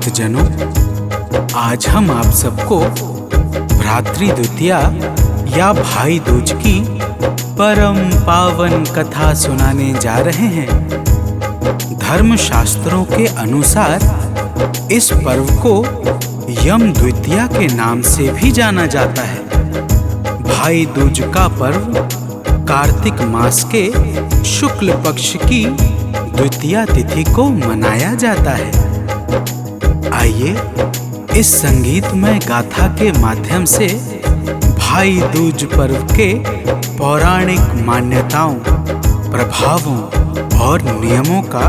भक्तजनों, आज हम आप सबको भ्रातृ द्वितीया या भाई दूज की परम पावन कथा सुनाने जा रहे हैं। धर्म शास्त्रों के अनुसार इस पर्व को यम द्वितीया के नाम से भी जाना जाता है। भाई दूज का पर्व कार्तिक मास के शुक्ल पक्ष की द्वितीया तिथि को मनाया जाता है। आइए इस संगीतमय गाथा के माध्यम से भाई दूज पर्व के पौराणिक मान्यताओं, प्रभावों और नियमों का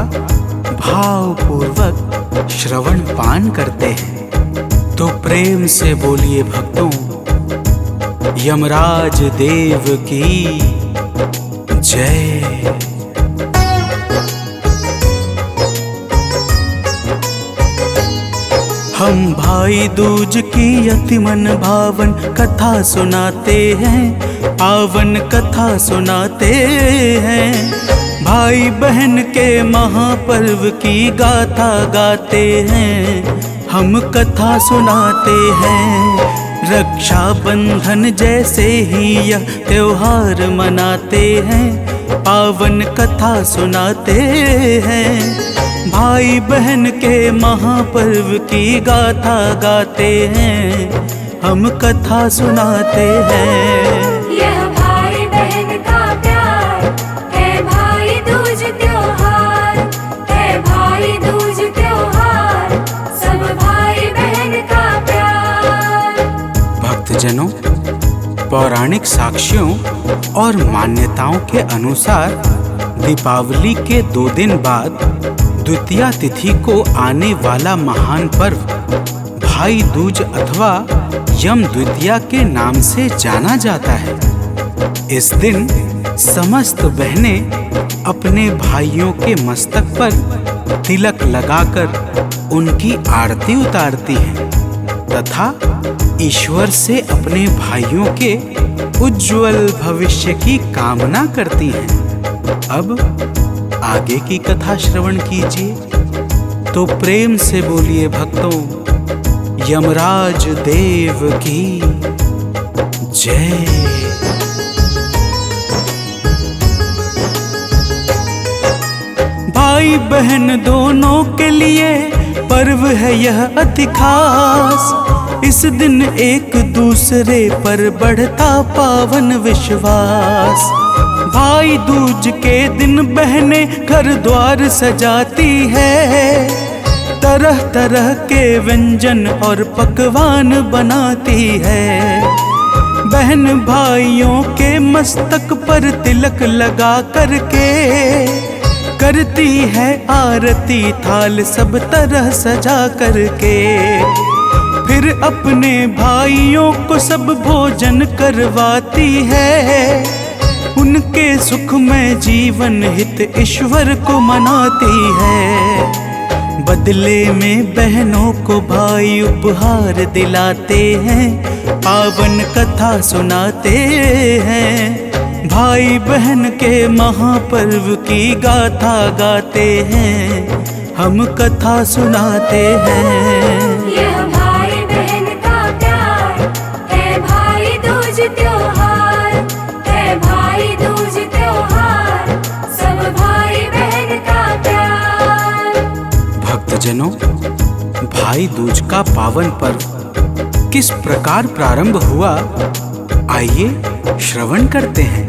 भावपूर्वक श्रवण पान करते हैं। तो प्रेम से बोलिए भक्तों, यमराज देव की जय। हम भाई दूज की अति मन भावन कथा सुनाते हैं, पावन कथा सुनाते हैं। भाई बहन के महापर्व की गाथा गाते हैं, हम कथा सुनाते हैं। रक्षा बंधन जैसे ही यह त्योहार मनाते हैं, पावन कथा सुनाते हैं। भाई बहन के महापर्व की गाथा गाते हैं, हम कथा सुनाते हैं। यह भाई बहन का प्यार है, भाई दूज त्योहार है, भाई दूज त्योहार, सब भाई बहन का प्यार। भक्तजनों, पौराणिक साक्ष्यों और मान्यताओं के अनुसार दीपावली के 2 दिन बाद द्वितीया तिथि को आने वाला महान पर्व भाई दूज अथवा यम द्वितीया के नाम से जाना जाता है। इस दिन समस्त बहनें अपने भाइयों के मस्तक पर तिलक लगाकर उनकी आरती उतारती हैं तथा ईश्वर से अपने भाइयों के उज्जवल भविष्य की कामना करती हैं। अब आगे की कथा श्रवण कीजिए। तो प्रेम से बोलिए भक्तों, यमराज देव की जय। भाई बहन दोनों के लिए पर्व है यह अति खास। इस दिन एक दूसरे पर बढ़ता पावन विश्वास। भाई दूज के दिन बहनें घर द्वार सजाती है, तरह तरह के व्यंजन और पकवान बनाती है। बहन भाइयों के मस्तक पर तिलक लगा करके करती है आरती, थाल सब तरह सजा करके। फिर अपने भाइयों को सब भोजन करवाती है, उनके सुख में जीवन हित ईश्वर को मनाती है। बदले में बहनों को भाई उपहार दिलाते हैं, पावन कथा सुनाते हैं। भाई बहन के महापर्व की गाथा गाते हैं, हम कथा सुनाते हैं। यह भाई बहन का प्यार है, भाई दूज त्योहार है, भाई दूज त्योहार, सब भाई बहन का प्यार। भक्तजनों, भाई दूज का पावन पर्व किस प्रकार प्रारंभ हुआ, आइए श्रवण करते हैं।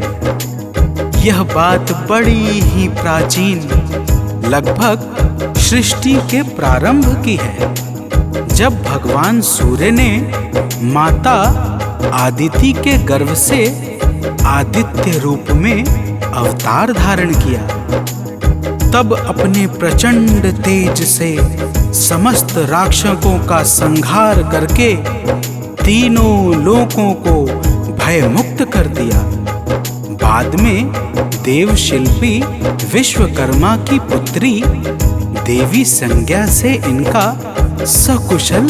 यह बात बड़ी ही प्राचीन, लगभग सृष्टि के प्रारंभ की है, जब भगवान सूर्य ने माता आदिति के गर्भ से आदित्य रूप में अवतार धारण किया। तब अपने प्रचंड तेज से समस्त राक्षसों का संहार करके तीनों लोकों को भयमुक्त कर दिया। बाद में देव शिल्पी विश्वकर्मा की पुत्री देवी संज्ञा से इनका सकुशल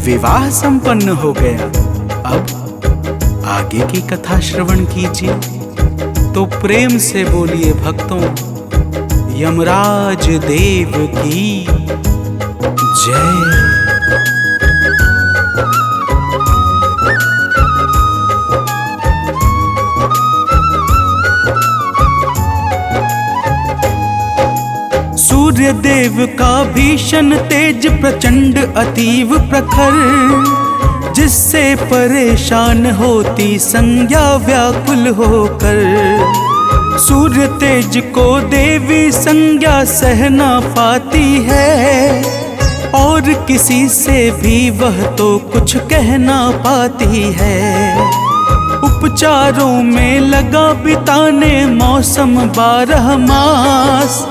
विवाह संपन्न हो गया। अब आगे की कथा श्रवण कीजिए। तो प्रेम से बोलिए भक्तों, यमराज देव की जय। सूर्य देव का भीषण तेज प्रचंड अतीव प्रखर, जिससे परेशान होती संज्ञा व्याकुल होकर। सूर्य तेज को देवी संज्ञा सह ना पाती है, और किसी से भी वह तो कुछ कह ना पाती है। उपचारों में लगा बिताने मौसम 12 मास,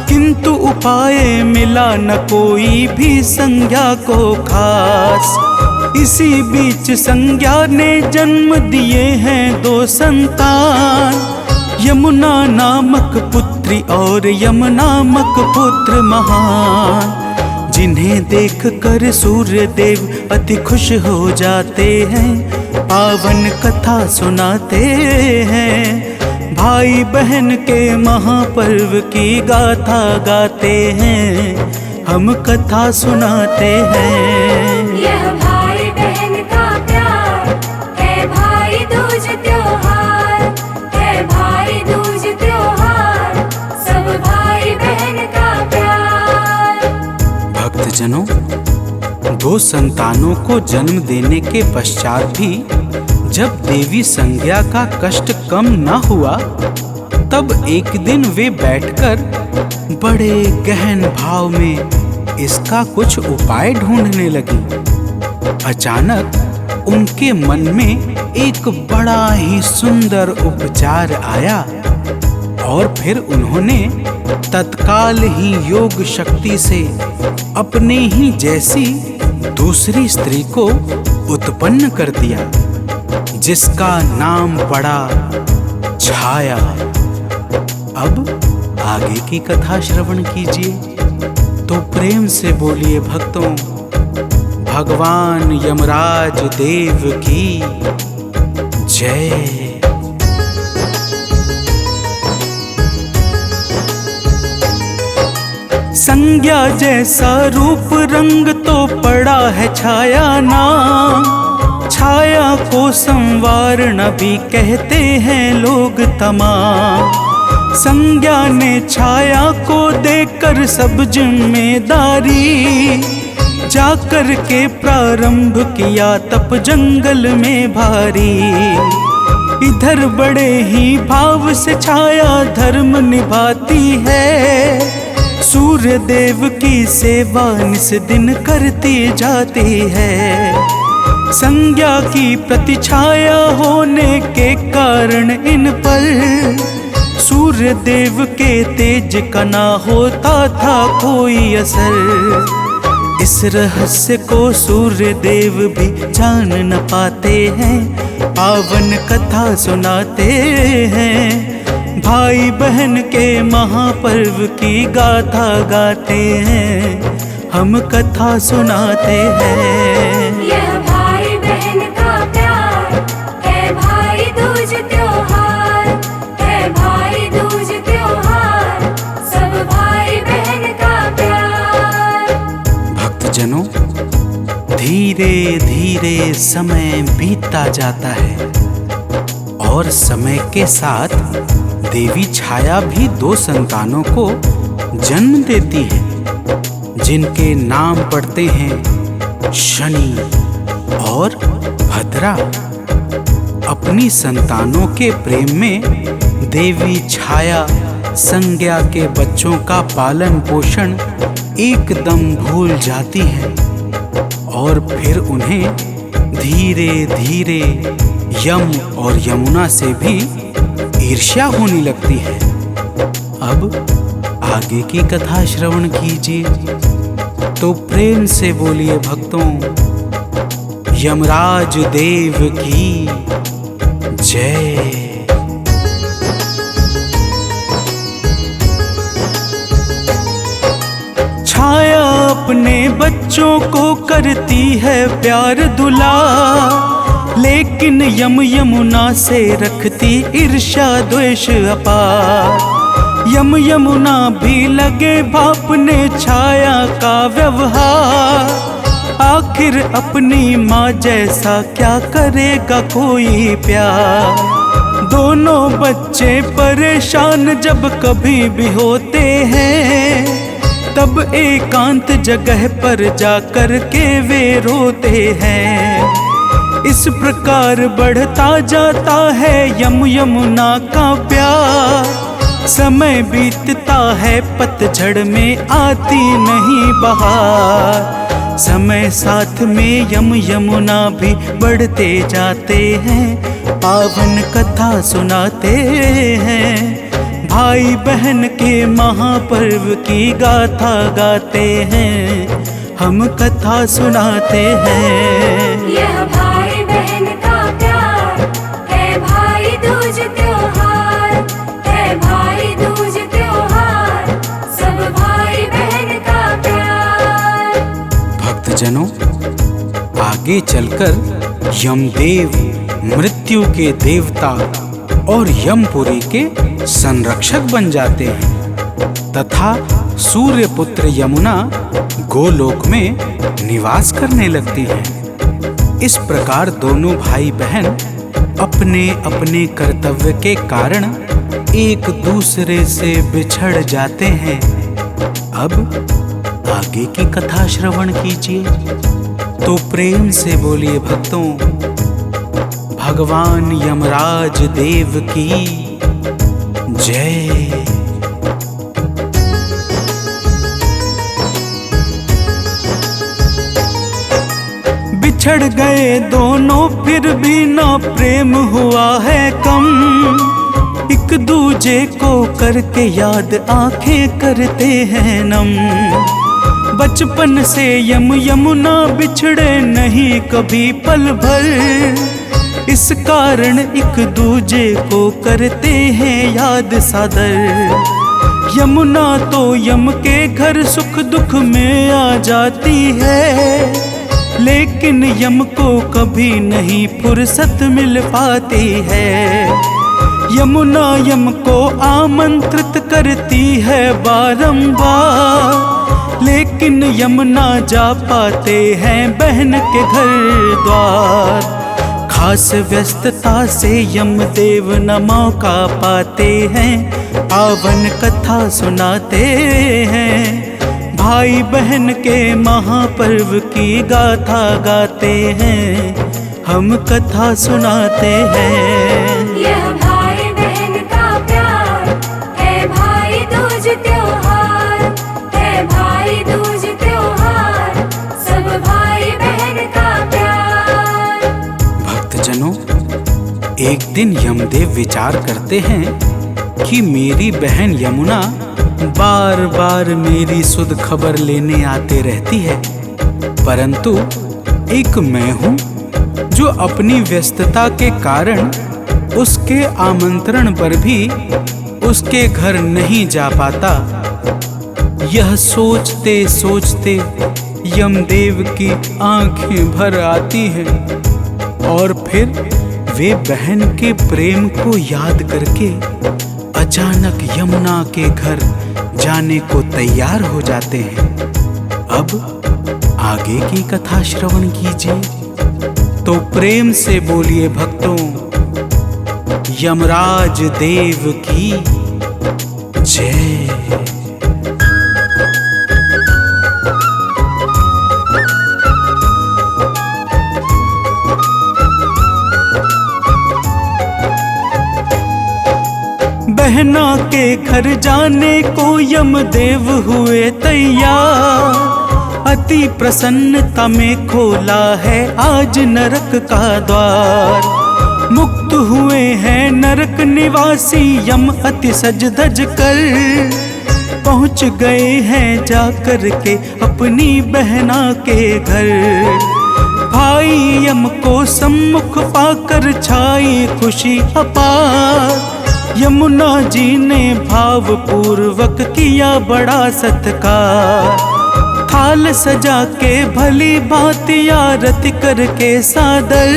किंतु उपाय मिला न कोई भी संज्ञा को खास। इसी बीच संज्ञा ने जन्म दिए हैं 2 संतान, यमुना नामक पुत्री और यम नामक पुत्र महान। जिन्हें देख कर सूर्य देव अति खुश हो जाते हैं, पावन कथा सुनाते हैं। भाई बहन के महापर्व की गाथा गाते हैं, हम कथा सुनाते हैं। यह भाई बहन का प्यार है, भाई दूज त्योहार है, भाई दूज त्योहार, सब भाई बहन का प्यार। भक्तजनों, 2 संतानों को जन्म देने के पश्चात भी जब देवी संज्ञा का कष्ट कम न हुआ, तब एक दिन वे बैठकर बड़े गहन भाव में इसका कुछ उपाय ढूंढने लगी। अचानक उनके मन में एक बड़ा ही सुंदर उपचार आया, और फिर उन्होंने तत्काल ही योग शक्ति से अपने ही जैसी दूसरी स्त्री को उत्पन्न कर दिया, जिसका नाम पड़ा छाया। अब आगे की कथा श्रवण कीजिए, तो प्रेम से बोलिए भक्तों, भगवान यमराज देव की जय। संज्ञा जैसा रूप रंग तो पड़ा है छाया नाम, छाया को संवारना भी कहते हैं लोग तमाम। संज्ञा ने छाया को देकर सब जिम्मेदारी, जाकर के प्रारंभ किया तप जंगल में भारी। इधर बड़े ही भाव से छाया धर्म निभाती है, सूर्य देव की सेवा निस दिन करती जाती है। संज्ञा की प्रतिछाया होने के कारण इन पर सूर्य देव के तेज का ना होता था कोई असर। इस रहस्य को सूर्य देव भी जान न पाते हैं, पावन कथा सुनाते हैं। भाई बहन के महापर्व की गाथा गाते हैं, हम कथा सुनाते हैं। यह भाई बहन का प्यार है, भाई दूज त्योहार है, भाई दूज त्योहार, सब भाई बहन का प्यार। भक्तजनों, धीरे धीरे समय बीतता जाता है, और समय के साथ देवी छाया भी 2 संतानों को जन्म देती है, जिनके नाम पड़ते हैं शनि और भद्रा। अपनी संतानों के प्रेम में देवी छाया संज्ञा के बच्चों का पालन पोषण एकदम भूल जाती है, और फिर उन्हें धीरे धीरे यम और यमुना से भी ईर्ष्या होने लगती है। अब आगे की कथा श्रवण कीजिए, तो प्रेम से बोलिए भक्तों, यमराज देव की जय। छाया अपने बच्चों को करती है प्यार दुलार, लेकिन यम यमुना से रखती ईर्ष्या द्वेष अपार। यम यमुना भी लगे भापने छाया का व्यवहार, आखिर अपनी माँ जैसा क्या करेगा कोई प्यार। दोनों बच्चे परेशान जब कभी भी होते हैं, तब एकांत जगह पर जाकर के वे रोते हैं। इस प्रकार बढ़ता जाता है यम यमुना का प्यार। समय बीतता है पतझड़ में आती नहीं बहार। समय साथ में यम यमुना भी बढ़ते जाते हैं। पावन कथा सुनाते हैं। भाई बहन के महापर्व की गाथा गाते हैं। हम कथा सुनाते हैं। यह भाई बहन का प्यार है, भाई दूज त्योहार है, भाई दूज त्योहार, सब भाई बहन का प्यार। भक्तजनों, आगे चलकर यमदेव मृत्यु के देवता और यमपुरी के संरक्षक बन जाते हैं तथा सूर्यपुत्र यमुना गोलोक में निवास करने लगती है। इस प्रकार दोनों भाई बहन अपने अपने कर्तव्य के कारण एक दूसरे से बिछड़ जाते हैं। अब आगे की कथा श्रवण कीजिए। तो प्रेम से बोलिए भक्तों, भगवान यमराज देव की जय। बिछड़ गए दोनों फिर भी ना प्रेम हुआ है कम। एक दूजे को करके याद आंखें करते हैं नम। बचपन से यमुना बिछड़े नहीं कभी पल भर। इस कारण एक दूजे को करते हैं याद सादर। यमुना तो यम के घर सुख दुख में आ जाती है, लेकिन यम को कभी नहीं फुर्सत मिल पाती है। यमुना यम को आमंत्रित करती है बारंबार, लेकिन यम ना जा पाते हैं बहन के घर द्वार। खास व्यस्तता से यमदेव न मौका पाते हैं, पावन कथा सुनाते हैं। भाई बहन के महापर्व की गाथा गाते हैं, हम कथा सुनाते हैं। यह भाई बहन का प्यार है, भाई दूज त्योहार है, भाई दूज त्योहार, सब भाई बहन का प्यार। भक्तजनों, एक दिन यमदेव विचार करते हैं कि मेरी बहन यमुना बार बार मेरी सुध खबर लेने आते रहती है, परंतु एक मैं हूँ जो अपनी व्यस्तता के कारण उसके आमंत्रण पर भी उसके घर नहीं जा पाता। यह सोचते सोचते यमदेव की आंखें भर आती हैं और फिर वे बहन के प्रेम को याद करके अचानक यमुना के घर जाने को तैयार हो जाते हैं। अब आगे की कथा श्रवण कीजिए। तो प्रेम से बोलिए भक्तों, यमराज देव की जय। बहना के घर जाने को यमदेव हुए तैयार। अति प्रसन्नता में खोला है आज नरक का द्वार। मुक्त हुए हैं नरक निवासी यम अति सज धज कर। पहुँच गए हैं जाकर के अपनी बहना के घर। भाई यम को सम्मुख पाकर छाई खुशी अपार। यमुना जी ने भाव पूर्वक किया बड़ा सत्कार। थाल सजा के भली भांति आरती करके सादर।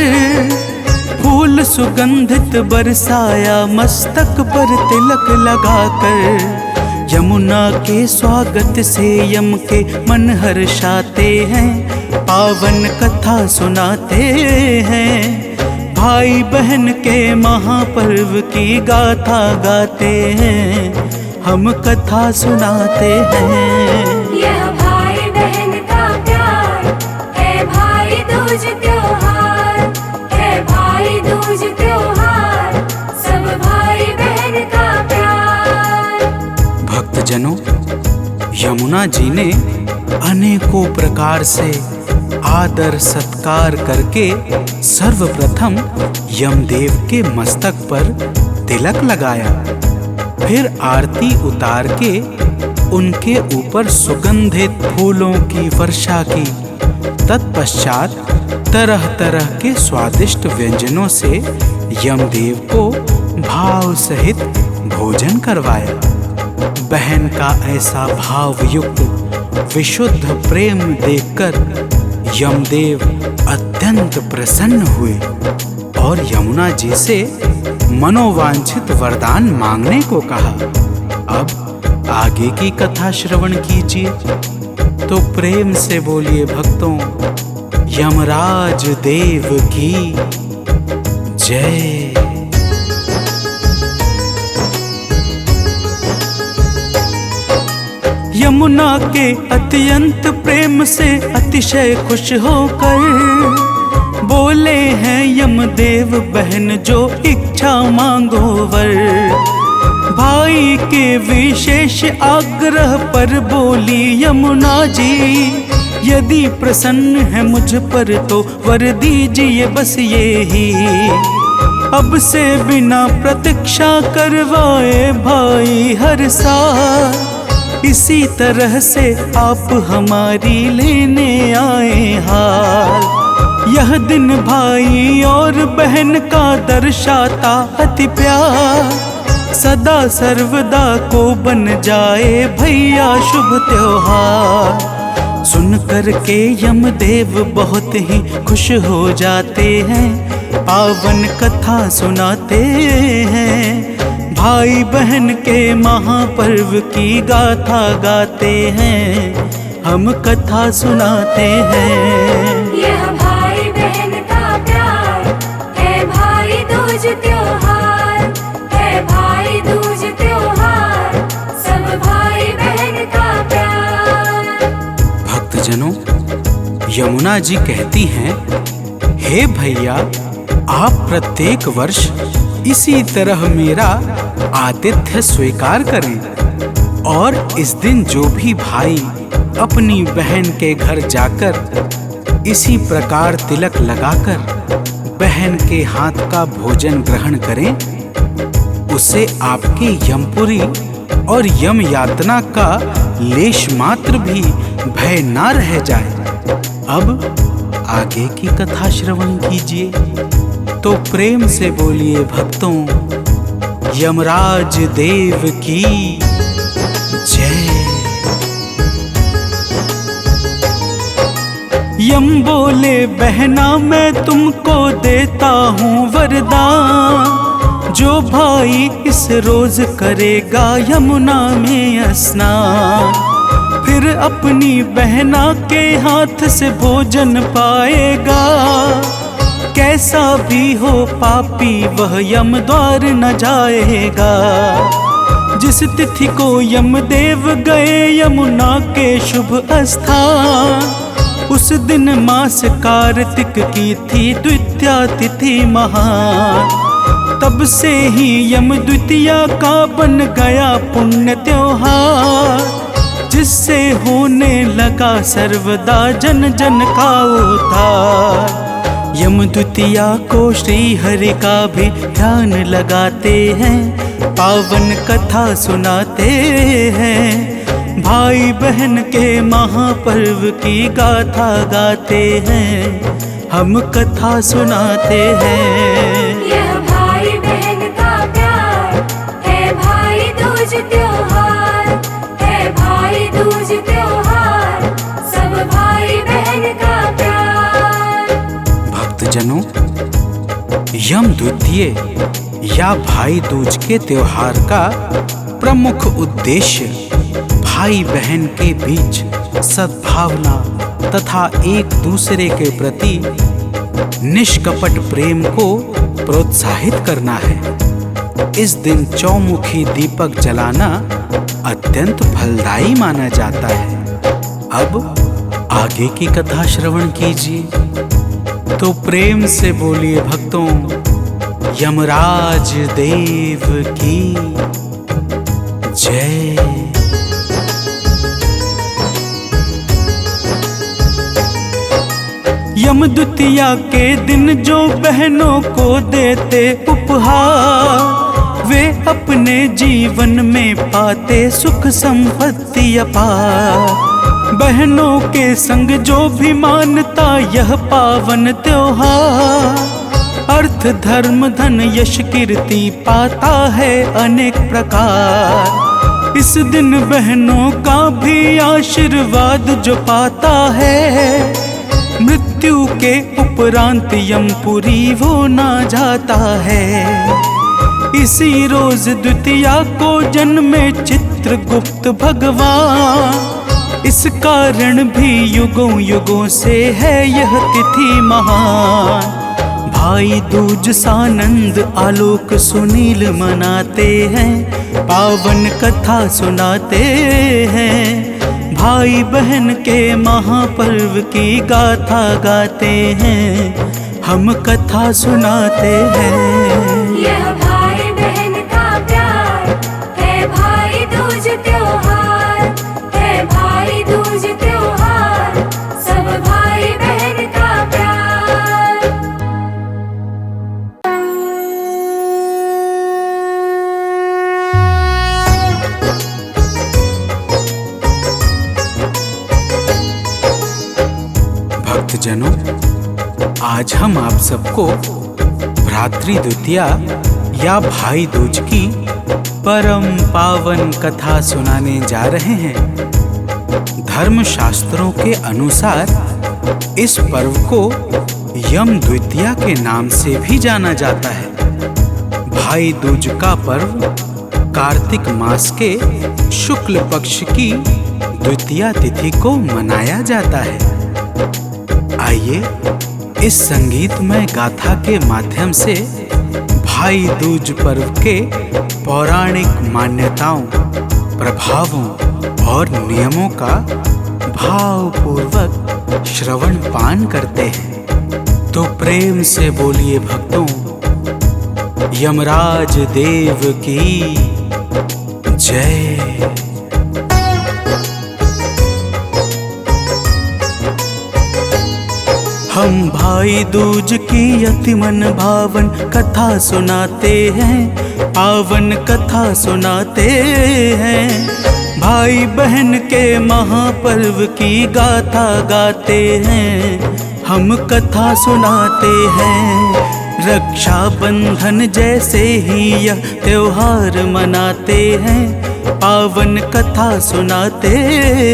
फूल सुगंधित बरसाया मस्तक पर तिलक लगाकर। यमुना के स्वागत से यम के मन हर्षाते हैं, पावन कथा सुनाते हैं। भाई बहन के महापर्व की गाथा गाते हैं, हम कथा सुनाते हैं। दूज त्योहार, सब भाई बहन का प्यार। भक्तजनों, यमुना जी ने अनेकों प्रकार से आदर सत्कार करके सर्वप्रथम यमदेव के मस्तक पर तिलक लगाया, फिर आरती उतार के उनके ऊपर सुगंधित फूलों की वर्षा की। तत्पश्चात तरह तरह के स्वादिष्ट व्यंजनों से यमदेव को भाव सहित भोजन करवाया। बहन का ऐसा भावयुक्त विशुद्ध प्रेम देखकर यमदेव अत्यंत प्रसन्न हुए और यमुना जी से मनोवांछित वरदान मांगने को कहा। अब आगे की कथा श्रवण कीजिए। तो प्रेम से बोलिए भक्तों, यमराज देव की जय। यमुना के अत्यंत प्रेम से अतिशय खुश होकर बोले हैं यमदेव, बहन जो इच्छा मांगो वर। भाई के विशेष आग्रह पर बोली यमुना जी, यदि प्रसन्न है मुझ पर तो वर दीजिए बस ये ही। अब से बिना प्रतीक्षा करवाए भाई हर साल, इसी तरह से आप हमारी लेने आए हाल। यह दिन भाई और बहन का दर्शाता अति प्यार, सदा सर्वदा को बन जाए भैया शुभ त्योहार। सुन कर के यमदेव बहुत ही खुश हो जाते हैं, पावन कथा सुनाते हैं। भाई बहन के महापर्व की गाथा गाते हैं, हम कथा सुनाते हैं। यह भाई बहन का प्यार है, भाई दूज त्योहार है, भाई दूज त्योहार, सब भाई बहन का प्यार। भक्तजनों, यमुना जी कहती हैं, हे भैया, आप प्रत्येक वर्ष इसी तरह मेरा आतिथ्य स्वीकार करें और इस दिन जो भी भाई अपनी बहन के घर जाकर इसी प्रकार तिलक लगाकर बहन के हाथ का भोजन ग्रहण करें, उसे आपके यमपुरी और यम यातना का लेश मात्र भी भय ना रह जाए। अब आगे की कथा श्रवण कीजिए। तो प्रेम से बोलिए भक्तों, यमराज देव की जय। यम बोले, बहना मैं तुमको देता हूँ वरदान, जो भाई इस रोज करेगा यमुना में स्नान, फिर अपनी बहना के हाथ से भोजन पाएगा। कैसा भी हो पापी वह यम द्वार न जाएगा। जिस तिथि को यमदेव गए यमुना के शुभ स्थान, उस दिन मास कार्तिक की थी द्वितीया तिथि महान। तब से ही यम द्वितीया का बन गया पुण्य त्योहार, जिससे होने लगा सर्वदा जन जन का उद्धार। यम द्वितीया को श्री हरि का भी ध्यान लगाते हैं, पावन कथा सुनाते हैं। भाई बहन के महापर्व की गाथा गाते हैं, हम कथा सुनाते हैं। यह भाई बहन का प्यार है, भाई दूज त्योहार है, भाई दूज त्योहार, सब भाई बहन का प्यार। भक्तजनों, यम द्वितीय या भाई दूज के त्योहार का प्रमुख उद्देश्य भाई बहन के बीच सद्भावना तथा एक दूसरे के प्रति निष्कपट प्रेम को प्रोत्साहित करना है। इस दिन चौमुखी दीपक जलाना अत्यंत फलदायी माना जाता है। अब आगे की कथा श्रवण कीजिए। तो प्रेम से बोलिए भक्तों, यमराज देव की जय। यम द्वितीया के दिन जो बहनों को देते उपहार, वे अपने जीवन में पाते सुख संपत्ति अपार। बहनों के संग जो भी मानता यह पावन त्योहार, अर्थ धर्म धन यश कीर्ति पाता है अनेक प्रकार। इस दिन बहनों का भी आशीर्वाद जो पाता है, मृत्यु के उपरांत यमपुरी वो ना जाता है। इसी रोज द्वितीया को जन्मे चित्रगुप्त भगवान, इस कारण भी युगों युगों से है यह तिथि महान। भाई दूज सानंद आलोक सुनील मनाते हैं, पावन कथा सुनाते हैं। भाई बहन के महापर्व की गाथा गाते हैं, हम कथा सुनाते हैं। यह भाई बहन का प्यार है, भाई दूज त्योहार है, भाई दूज त्योहार, सब भाई बहन का प्यार। भक्तजनों, आज हम आप सबको भ्रातृ द्वितीया या भाई दूज की परम पावन कथा सुनाने जा रहे हैं। धर्म शास्त्रों के अनुसार इस पर्व को यम द्वितीया के नाम से भी जाना जाता है। भाई दूज का पर्व कार्तिक मास के शुक्ल पक्ष की द्वितीया तिथि को मनाया जाता है। आइए इस संगीतमय गाथा के माध्यम से भाई दूज पर्व के पौराणिक मान्यताओं, प्रभावों और नियमों का भावपूर्वक श्रवण पान करते हैं। तो प्रेम से बोलिए भक्तों, यमराज देव की जय। हम भाई दूज की अति मन भावन कथा सुनाते हैं, पावन कथा सुनाते हैं। भाई बहन के महापर्व की गाथा गाते हैं, हम कथा सुनाते हैं। रक्षा बंधन जैसे ही यह त्योहार मनाते हैं, पावन कथा सुनाते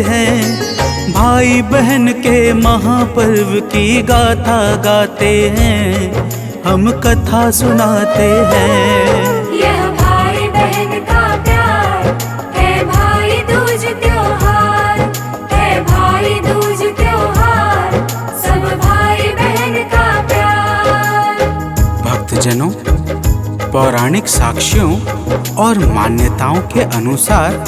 हैं। भाई बहन के महापर्व की गाथा गाते हैं, हम कथा सुनाते हैं। यह भाई बहन का प्यार है, भाई दूज त्योहार है, भाई दूज त्योहार, सब भाई बहन का प्यार। भक्तजनों, पौराणिक साक्ष्यों और मान्यताओं के अनुसार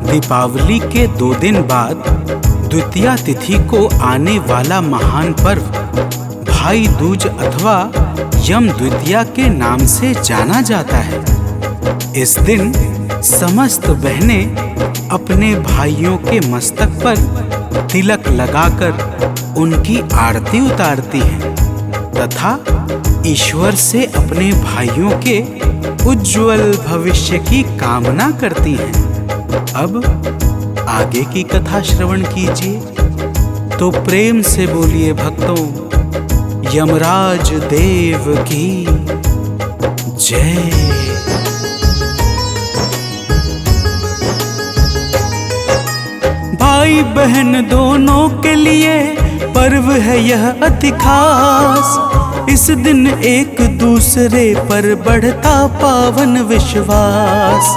दीपावली के 2 दिन बाद द्वितीया तिथि को आने वाला महान पर्व भाई दूज अथवा यम द्वितीया के नाम से जाना जाता है। इस दिन समस्त बहनें अपने भाइयों के मस्तक पर तिलक लगाकर उनकी आरती उतारती हैं तथा ईश्वर से अपने भाइयों के उज्जवल भविष्य की कामना करती हैं। अब आगे की कथा श्रवण कीजिए। तो प्रेम से बोलिए भक्तों, यमराज देव की जय। भाई बहन दोनों के लिए पर्व है यह अति खास। इस दिन एक दूसरे पर बढ़ता पावन विश्वास।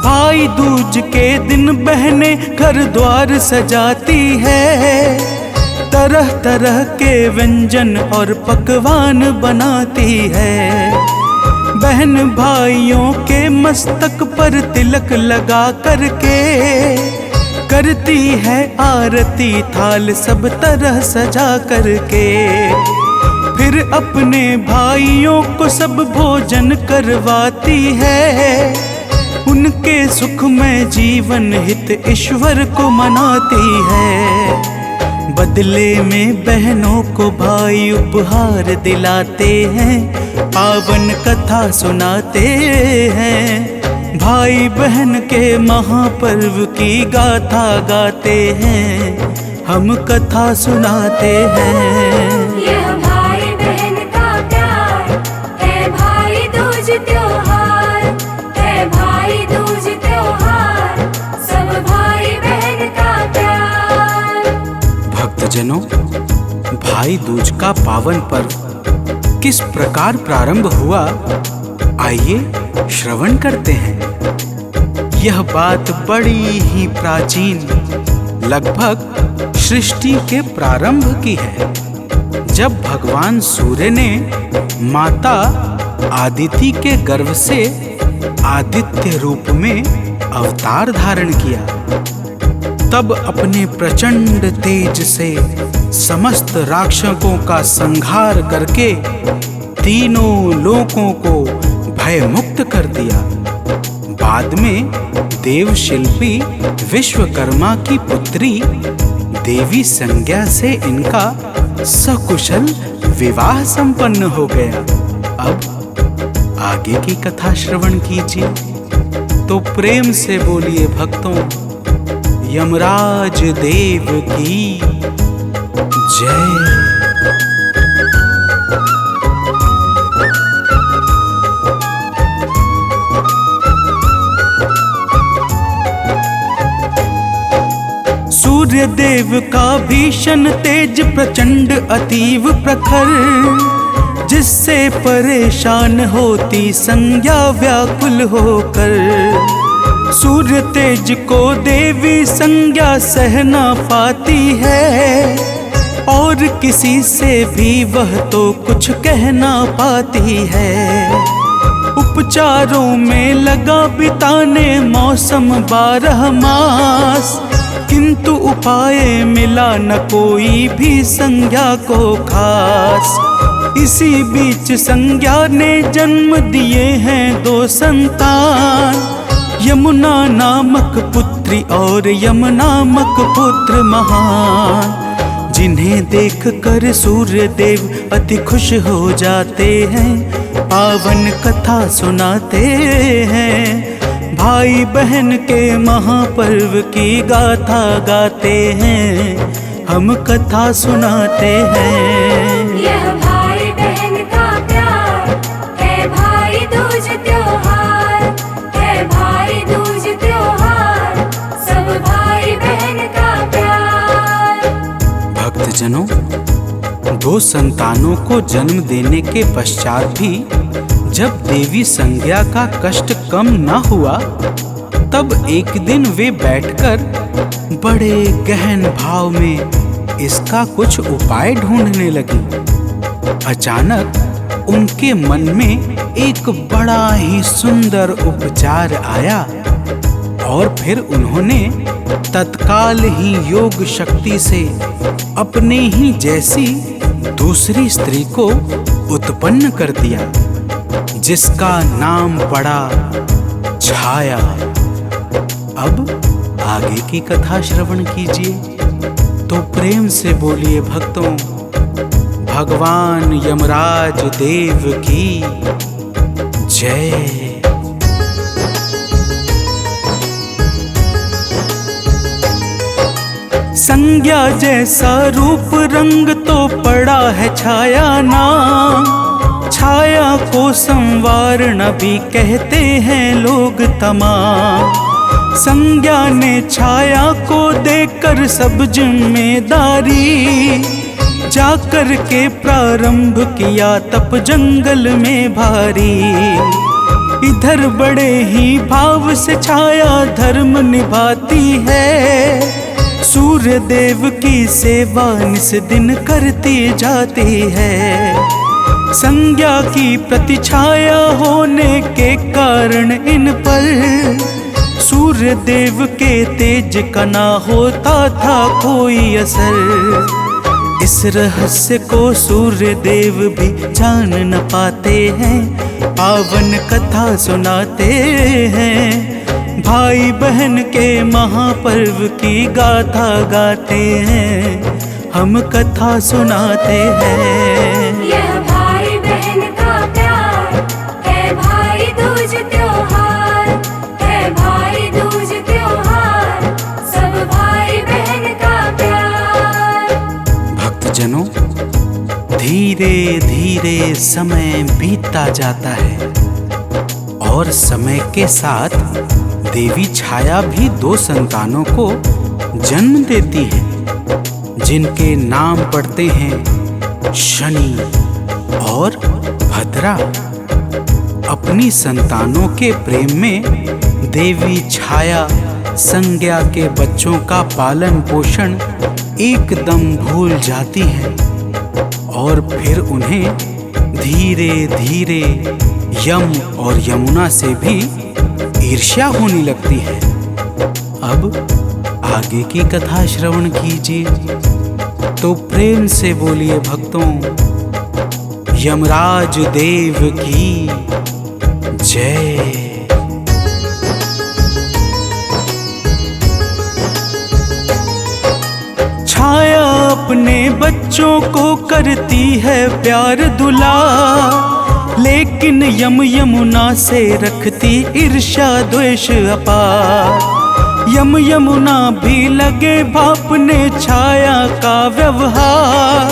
भाई दूज के दिन बहनें घर द्वार सजाती है, तरह तरह के व्यंजन और पकवान बनाती है। बहन भाइयों के मस्तक पर तिलक लगा करके करती है आरती थाल सब तरह सजा करके। फिर अपने भाइयों को सब भोजन करवाती है। उनके सुख में जीवन हित ईश्वर को मनाती है। बदले में बहनों को भाई उपहार दिलाते हैं, पावन कथा सुनाते हैं। भाई बहन के महापर्व की गाथा गाते हैं, हम कथा सुनाते हैं। यह भाई बहन का प्यार है, भाई दूज त्योहार है, भाई दूज त्योहार, सब भाई बहन का प्यार। भक्तजनों, भाई दूज का पावन पर्व किस प्रकार प्रारंभ हुआ, आइए श्रवण करते हैं। यह बात बड़ी ही प्राचीन, लगभग सृष्टि के प्रारंभ की है, जब भगवान सूर्य ने माता आदिति के गर्भ से आदित्य रूप में अवतार धारण किया। तब अपने प्रचंड तेज से समस्त राक्षसों का संहार करके तीनों लोकों को भयमुक्त कर दिया। बाद में देव शिल्पी विश्वकर्मा की पुत्री देवी संज्ञा से इनका सकुशल विवाह संपन्न हो गया। अब आगे की कथा श्रवण कीजिए, तो प्रेम से बोलिए भक्तों, यमराज देव की जय। सूर्य देव का भीषण तेज प्रचंड अतीव प्रखर, जिससे परेशान होती संज्ञा व्याकुल होकर। सूर्य तेज को देवी संज्ञा सह ना पाती है, और किसी से भी वह तो कुछ कह ना पाती है। उपचारों में लगा बिताने मौसम 12 मास, किंतु उपाय मिला न कोई भी संज्ञा को खास। इसी बीच संज्ञा ने जन्म दिए हैं 2 संतान, यमुना नामक पुत्री और यम नामक पुत्र महान, जिन्हें देख कर सूर्य देव अति खुश हो जाते हैं, पावन कथा सुनाते हैं। भाई बहन के महापर्व की गाथा गाते हैं, हम कथा सुनाते हैं। यह भाई बहन का प्यार है, भाई दूज त्योहार है, भाई दूज त्योहार, सब भाई बहन का प्यार। भक्तजनों, 2 संतानों को जन्म देने के पश्चात भी जब देवी संज्ञा का कष्ट कम न हुआ, तब एक दिन वे बैठकर बड़े गहन भाव में इसका कुछ उपाय ढूंढने लगी। अचानक उनके मन में एक बड़ा ही सुंदर उपचार आया, और फिर उन्होंने तत्काल ही योग शक्ति से अपने ही जैसी दूसरी स्त्री को उत्पन्न कर दिया, जिसका नाम पड़ा छाया। अब आगे की कथा श्रवण कीजिए, तो प्रेम से बोलिए भक्तों, भगवान यमराज देव की जय। संज्ञा जैसा रूप रंग तो पड़ा है छाया नाम, छाया को संवारण भी कहते हैं लोग तमाम। संज्ञा ने छाया को देकर सब जिम्मेदारी, जाकर के प्रारंभ किया तप जंगल में भारी। इधर बड़े ही भाव से छाया धर्म निभाती है, सूर्य देव की सेवा निस दिन करती जाती है। संज्ञा की प्रतिछाया होने के कारण इन पर सूर्य देव के तेज का ना होता था कोई असर। इस रहस्य को सूर्य देव भी जान न पाते हैं, पावन कथा सुनाते हैं। भाई बहन के महापर्व की गाथा गाते हैं, हम कथा सुनाते हैं। यह भाई बहन का प्यार है, भाई दूज त्योहार है, भाई दूज त्योहार, सब भाई बहन का प्यार। भक्तजनों, धीरे धीरे समय बीतता जाता है और समय के साथ देवी छाया भी 2 संतानों को जन्म देती है, जिनके नाम पड़ते हैं शनि और भद्रा। अपनी संतानों के प्रेम में देवी छाया संज्ञा के बच्चों का पालन पोषण एकदम भूल जाती है और फिर उन्हें धीरे धीरे यम और यमुना से भी ईर्ष्या होने लगती है। अब आगे की कथा श्रवण कीजिए, तो प्रेम से बोलिए भक्तों, यमराज देव की जय। छाया अपने बच्चों को करती है प्यार दुलार, लेकिन यमुना से रखती ईर्ष्या द्वेष अपार। यमुना भी लगे भापने छाया का व्यवहार,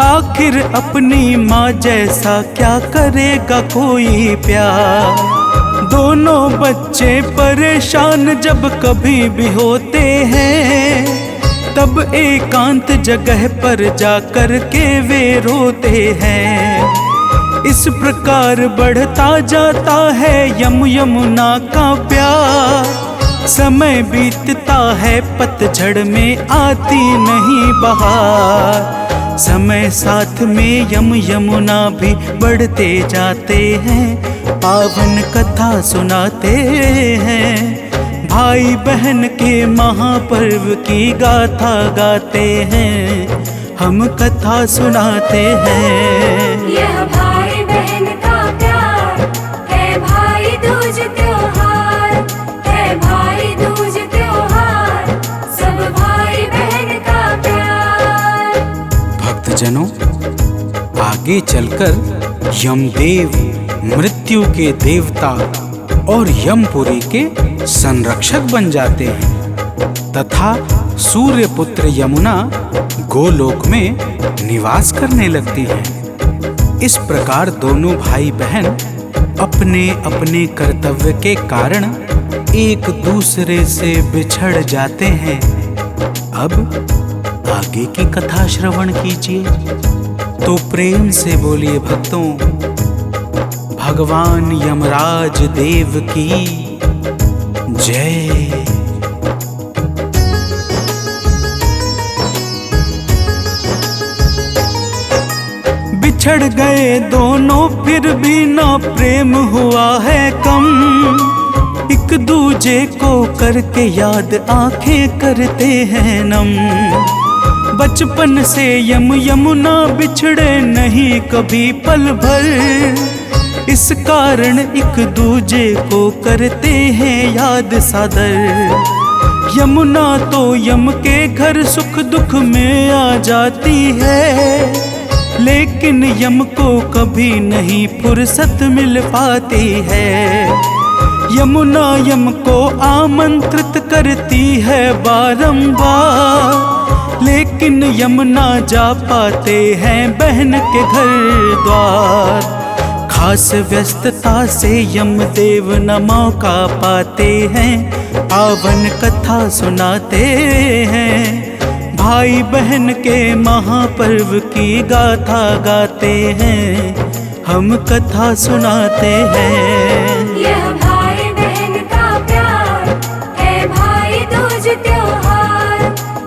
आखिर अपनी माँ जैसा क्या करेगा कोई प्यार। दोनों बच्चे परेशान जब कभी भी होते हैं, तब एकांत जगह पर जाकर के वे रोते हैं। इस प्रकार बढ़ता जाता है यमुना का प्यार। समय बीतता है पतझड़ में आती नहीं बहार। समय साथ में यमुना भी बढ़ते जाते हैं, पावन कथा सुनाते हैं। भाई बहन के महापर्व की गाथा गाते हैं, हम कथा सुनाते हैं। यह भाई बहन का प्यार है, भाई दूज त्योहार है, भाई दूज त्योहार, सब भाई बहन का प्यार। भक्तजनों, आगे चलकर यमदेव मृत्यु के देवता और यमपुरी के संरक्षक बन जाते हैं तथा सूर्यपुत्र यमुना गोलोक में निवास करने लगती है। इस प्रकार दोनों भाई बहन अपने अपने कर्तव्य के कारण एक दूसरे से बिछड़ जाते हैं। अब आगे की कथा श्रवण कीजिए, तो प्रेम से बोलिए भक्तों, भगवान यमराज देव की जय। बिछड़ गए दोनों फिर भी ना प्रेम हुआ है कम। एक दूजे को करके याद आंखें करते हैं नम। बचपन से यमुना बिछड़े नहीं कभी पल भर, इस कारण एक दूजे को करते हैं याद सादर। यमुना तो यम के घर सुख दुख में आ जाती है, लेकिन यम को कभी नहीं फुर्सत मिल पाती है। यमुना यम को आमंत्रित करती है बारंबार, लेकिन यम ना जा पाते हैं बहन के घर द्वार। खास व्यस्तता से यमदेव न मौका पाते हैं, पावन कथा सुनाते हैं। भाई बहन के महापर्व की गाथा गाते हैं, हम कथा सुनाते हैं। यह भाई बहन का प्यार है, भाई दूज त्योहार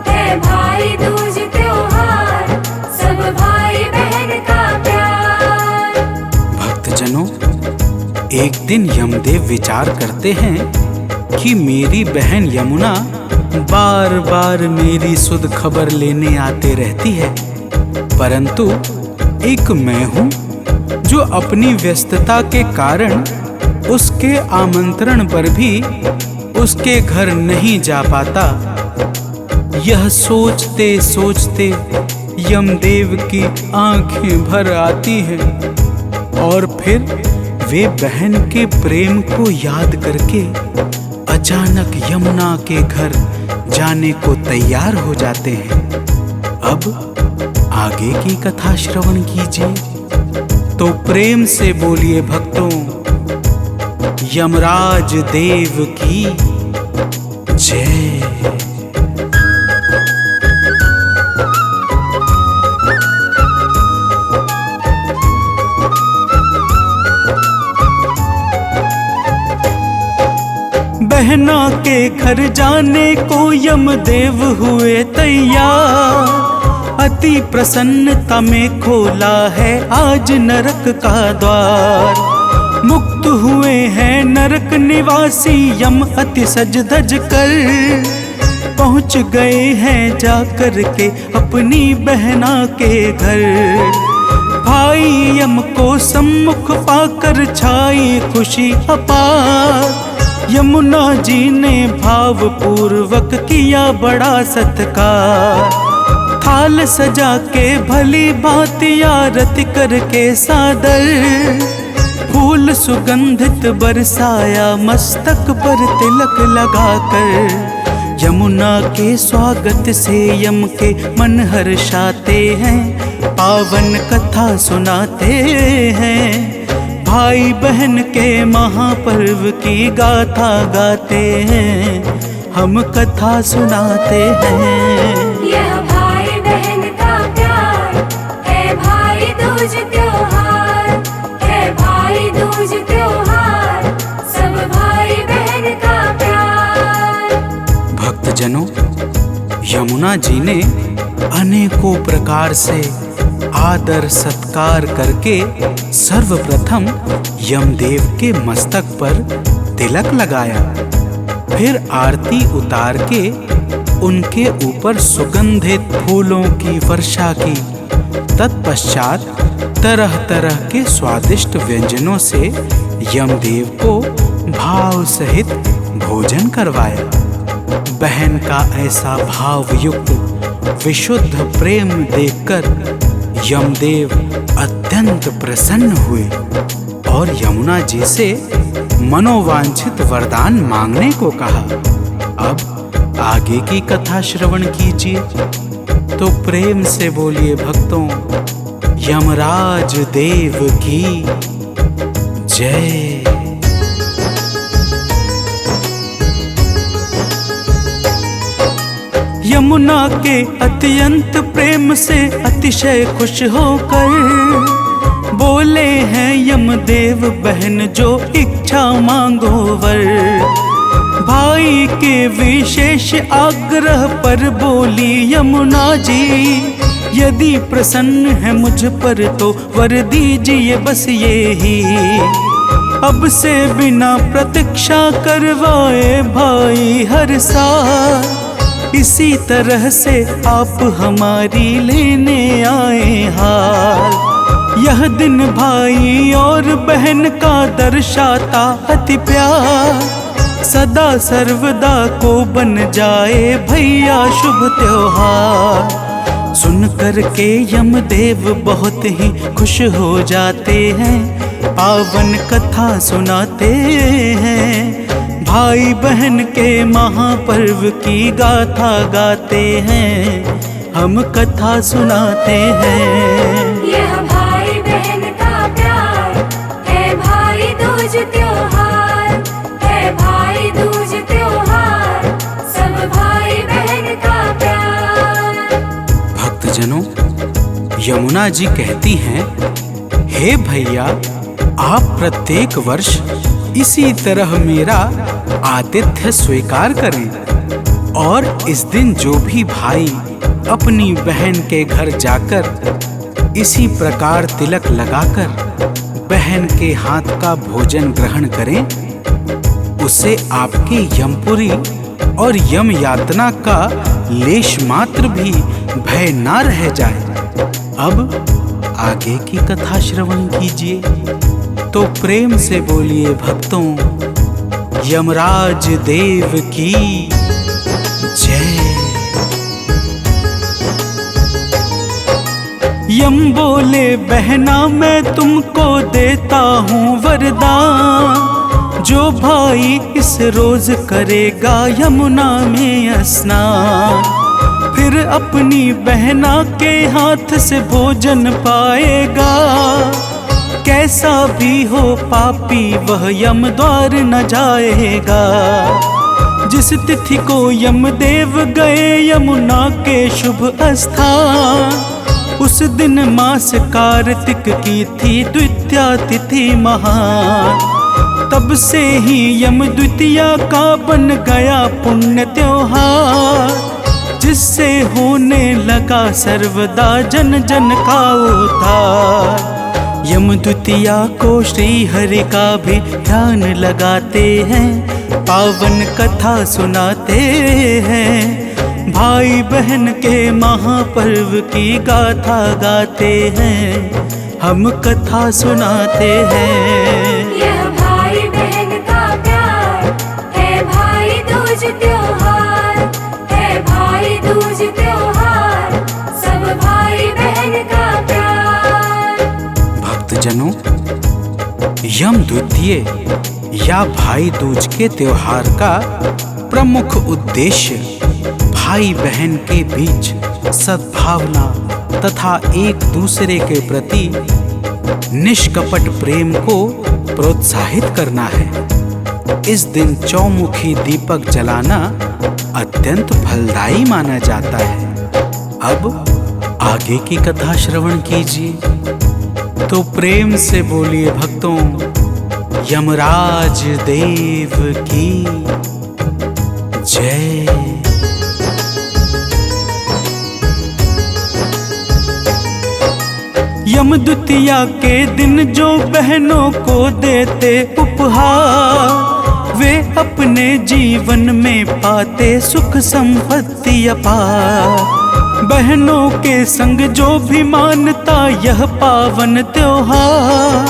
है, भाई दूज त्योहार, सब भाई बहन का प्यार। भक्तजनों, एक दिन यमदेव विचार करते हैं कि मेरी बहन यमुना बार बार मेरी सुध खबर लेने आते रहती है, परंतु एक मैं हूँ जो अपनी व्यस्तता के कारण उसके आमंत्रण पर भी उसके घर नहीं जा पाता। यह सोचते सोचते यमदेव की आंखें भर आती हैं और फिर वे बहन के प्रेम को याद करके अचानक यमुना के घर जाने को तैयार हो जाते हैं। अब आगे की कथा श्रवण कीजिए। तो प्रेम से बोलिए भक्तों, यमराज देव की जय। बहना के घर जाने को यमदेव हुए तैयार। अति प्रसन्नता में खोला है आज नरक का द्वार। मुक्त हुए हैं नरक निवासी यम अति सज धज कर। पहुँच गए हैं जाकर के अपनी बहना के घर। भाई यम को सम्मुख पाकर छाई खुशी अपार। यमुना जी ने भाव पूर्वक किया बड़ा सत्कार। थाल सजा के भली भांति आरती करके सादर। फूल सुगंधित बरसाया मस्तक पर तिलक लगाकर। यमुना के स्वागत से यम के मन हर्षाते हैं। पावन कथा सुनाते हैं। भाई बहन के महापर्व की गाथा गाते हैं। हम कथा सुनाते हैं। यह भाई बहन का प्यार है, भाई दूज त्योहार है। भाई दूज त्योहार सब भाई बहन का प्यार। भक्तजनों, यमुना जी ने अनेकों प्रकार से आदर सत्कार करके सर्वप्रथम यमदेव के मस्तक पर तिलक लगाया। फिर आरती उतार के उनके ऊपर सुगंधित फूलों की वर्षा की। तत्पश्चात तरह तरह के स्वादिष्ट व्यंजनों से यमदेव को भाव सहित भोजन करवाया। बहन का ऐसा भावयुक्त विशुद्ध प्रेम देखकर यमदेव अत्यंत प्रसन्न हुए और यमुना जी से मनोवांछित वरदान मांगने को कहा। अब आगे की कथा श्रवण कीजिए। तो प्रेम से बोलिए भक्तों, यमराज देव की जय। यमुना के अत्यंत प्रेम से अतिशय खुश होकर बोले हैं यमदेव, बहन जो इच्छा मांगो वर। भाई के विशेष आग्रह पर बोली यमुना जी, यदि प्रसन्न है मुझ पर तो वर दीजिए बस ये ही। अब से बिना प्रतीक्षा करवाए भाई हर साल, इसी तरह से आप हमारी लेने आए हाल। यह दिन भाई और बहन का दर्शाता अति प्यार। सदा सर्वदा को बन जाए भैया शुभ त्योहार। सुन कर के यमदेव बहुत ही खुश हो जाते हैं। पावन कथा सुनाते हैं। भाई बहन के महापर्व की गाथा गाते हैं। हम कथा सुनाते हैं। यह भाई बहन का प्यार है, भाई दूज त्योहार है। भाई दूज त्योहार सब भाई बहन का प्यार। भक्तजनों, यमुना जी कहती हैं, हे भैया, आप प्रत्येक वर्ष इसी तरह मेरा आतिथ्य स्वीकार करें और इस दिन जो भी भाई अपनी बहन के घर जाकर इसी प्रकार तिलक लगाकर बहन के हाथ का भोजन ग्रहण करें, उसे आपके यमपुरी और यम यातना का लेश मात्र भी भय ना रह जाए। अब आगे की कथा श्रवण कीजिए। तो प्रेम से बोलिए भक्तों, यमराज देव की जय। यम बोले बहना मैं तुमको देता हूँ वरदान, जो भाई इस रोज करेगा यमुना में स्नान, फिर अपनी बहना के हाथ से भोजन पाएगा। कैसा भी हो पापी वह यम द्वार न जाएगा। जिस तिथि को यमदेव गए यमुना के शुभ स्थान, उस दिन मास कार्तिक की थी द्वितीया तिथि महान। तब से ही यम द्वितीया का बन गया पुण्य त्योहार, जिससे होने लगा सर्वदा जन जन का उद्धार। यम द्वितीया को श्री हरि का भी ध्यान लगाते हैं, पावन कथा सुनाते हैं। भाई बहन के महापर्व की गाथा गाते हैं, हम कथा सुनाते हैं। यह भाई बहन का प्यार है, भाई दूज त्योहार है, भाई दूज त्योहार, सब भाई बहन का प्यार। भक्तजनों, यम द्वितीय या भाई दूज के त्योहार का प्रमुख उद्देश्य भाई बहन के बीच सद्भावना तथा एक दूसरे के प्रति निष्कपट प्रेम को प्रोत्साहित करना है। इस दिन चौमुखी दीपक जलाना अत्यंत फलदायी माना जाता है। अब आगे की कथा श्रवण कीजिए। तो प्रेम से बोलिए भक्तों, यमराज देव की जय। यम द्वितीया के दिन जो बहनों को देते उपहार, वे अपने जीवन में पाते सुख संपत्ति अपार। बहनों के संग जो भी मानता यह पावन त्योहार,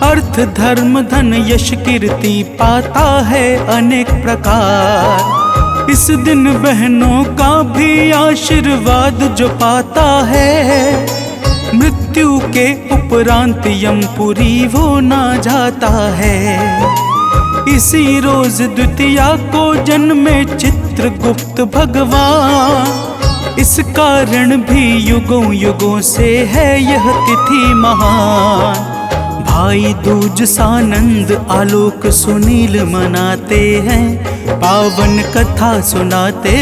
अर्थ धर्म धन यश कीर्ति पाता है अनेक प्रकार। इस दिन बहनों का भी आशीर्वाद जो पाता है, मृत्यु के उपरांत यमपुरी वो ना जाता है। इसी रोज द्वितीया को जन्मे चित्रगुप्त भगवान, इस कारण भी युगों युगों से है यह तिथि महान। भाई दूज सानंद आलोक सुनील मनाते हैं, पावन कथा सुनाते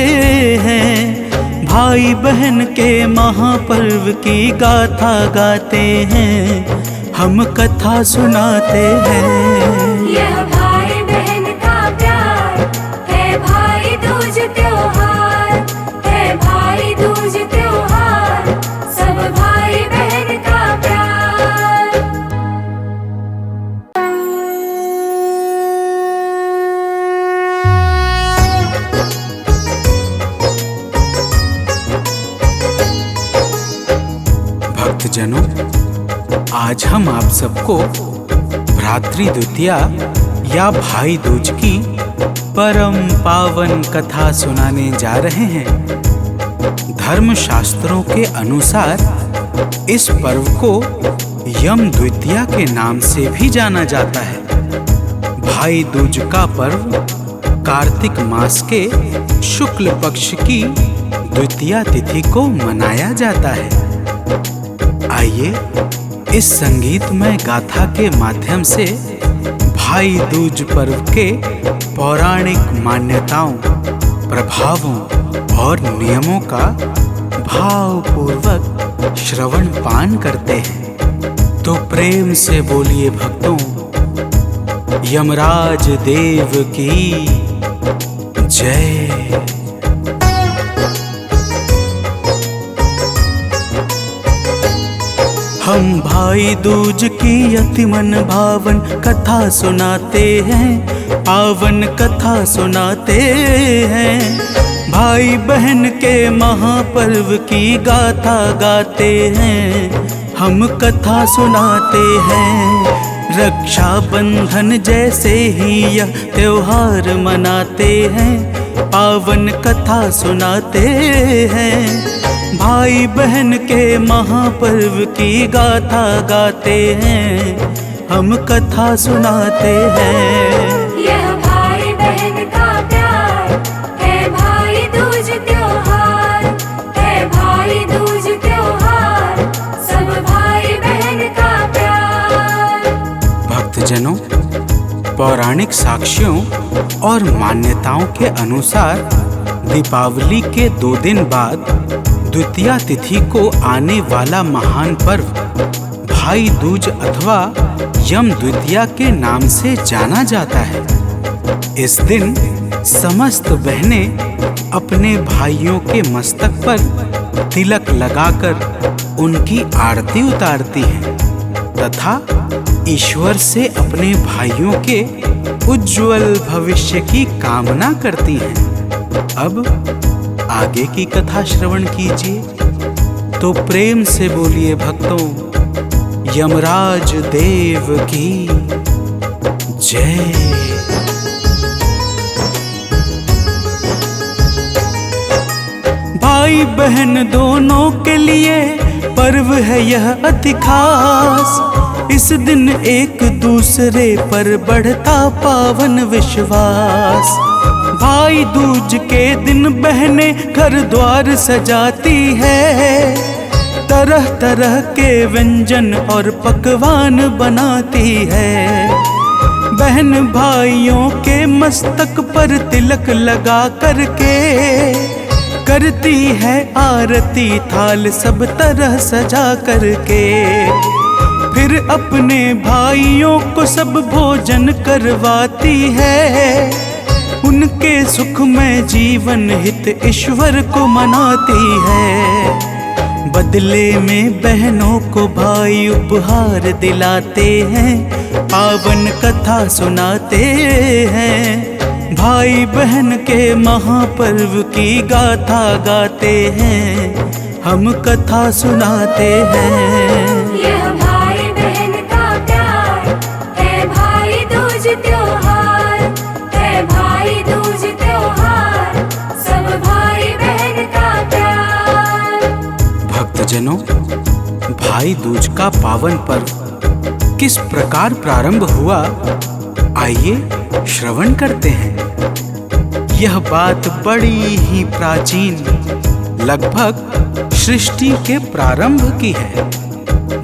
हैं। भाई बहन के महापर्व की गाथा गाते हैं, हम कथा सुनाते हैं। यह भाई बहन का प्यार है, भाई दूज त्योहार है, भाई दूज त्योहार, सब भाई बहन का प्यार। भक्तजनों, आज हम आप सबको भ्रातृ द्वितीया या भाई दूज की परम पावन कथा सुनाने जा रहे हैं। धर्म शास्त्रों के अनुसार इस पर्व को यम द्वितीया के नाम से भी जाना जाता है। भाई दूज का पर्व कार्तिक मास के शुक्ल पक्ष की द्वितीया तिथि को मनाया जाता है। आइए इस संगीतमय गाथा के माध्यम से भाई दूज पर्व के पौराणिक मान्यताओं, प्रभावों और नियमों का भावपूर्वक श्रवण पान करते हैं। तो प्रेम से बोलिए भक्तों, यमराज देव की जय। हम भाई दूज की अति मन भावन कथा सुनाते हैं, पावन कथा सुनाते हैं। भाई बहन के महापर्व की गाथा गाते हैं, हम कथा सुनाते हैं। रक्षा बंधन जैसे ही यह त्योहार मनाते हैं, पावन कथा सुनाते हैं। भाई बहन के महापर्व की गाथा गाते हैं, हम कथा सुनाते हैं। यह भाई बहन का प्यार है, भाई दूज त्योहार है, भाई दूज त्योहार, सब भाई बहन का प्यार। भक्तजनों, पौराणिक साक्ष्यों और मान्यताओं के अनुसार दीपावली के 2 दिन बाद द्वितीया तिथि को आने वाला महान पर्व भाई दूज अथवा यम द्वितीया के नाम से जाना जाता है। इस दिन समस्त बहनें अपने भाइयों के मस्तक पर तिलक लगाकर उनकी आरती उतारती हैं तथा ईश्वर से अपने भाइयों के उज्जवल भविष्य की कामना करती हैं। अब आगे की कथा श्रवण कीजिए तो प्रेम से बोलिए भक्तों, यमराज देव की जय। भाई बहन दोनों के लिए पर्व है यह अति खास। इस दिन एक दूसरे पर बढ़ता पावन विश्वास। भाई दूज के दिन बहनें घर द्वार सजाती है, तरह तरह के व्यंजन और पकवान बनाती है। बहन भाइयों के मस्तक पर तिलक लगा करके करती है आरती, थाल सब तरह सजा करके। फिर अपने भाइयों को सब भोजन करवाती है, उनके सुख में जीवन हित ईश्वर को मनाती है। बदले में बहनों को भाई उपहार दिलाते हैं, पावन कथा सुनाते हैं। भाई बहन के महापर्व की गाथा गाते हैं, हम कथा सुनाते हैं। यह भाई बहन का प्यार है, भाई दूज त्योहार है, भाई दूज त्योहार, सब भाई बहन का प्यार। भक्तजनों, भाई दूज का पावन पर्व किस प्रकार प्रारंभ हुआ, आइए श्रवण करते हैं। यह बात बड़ी ही प्राचीन, लगभग सृष्टि के प्रारंभ की है,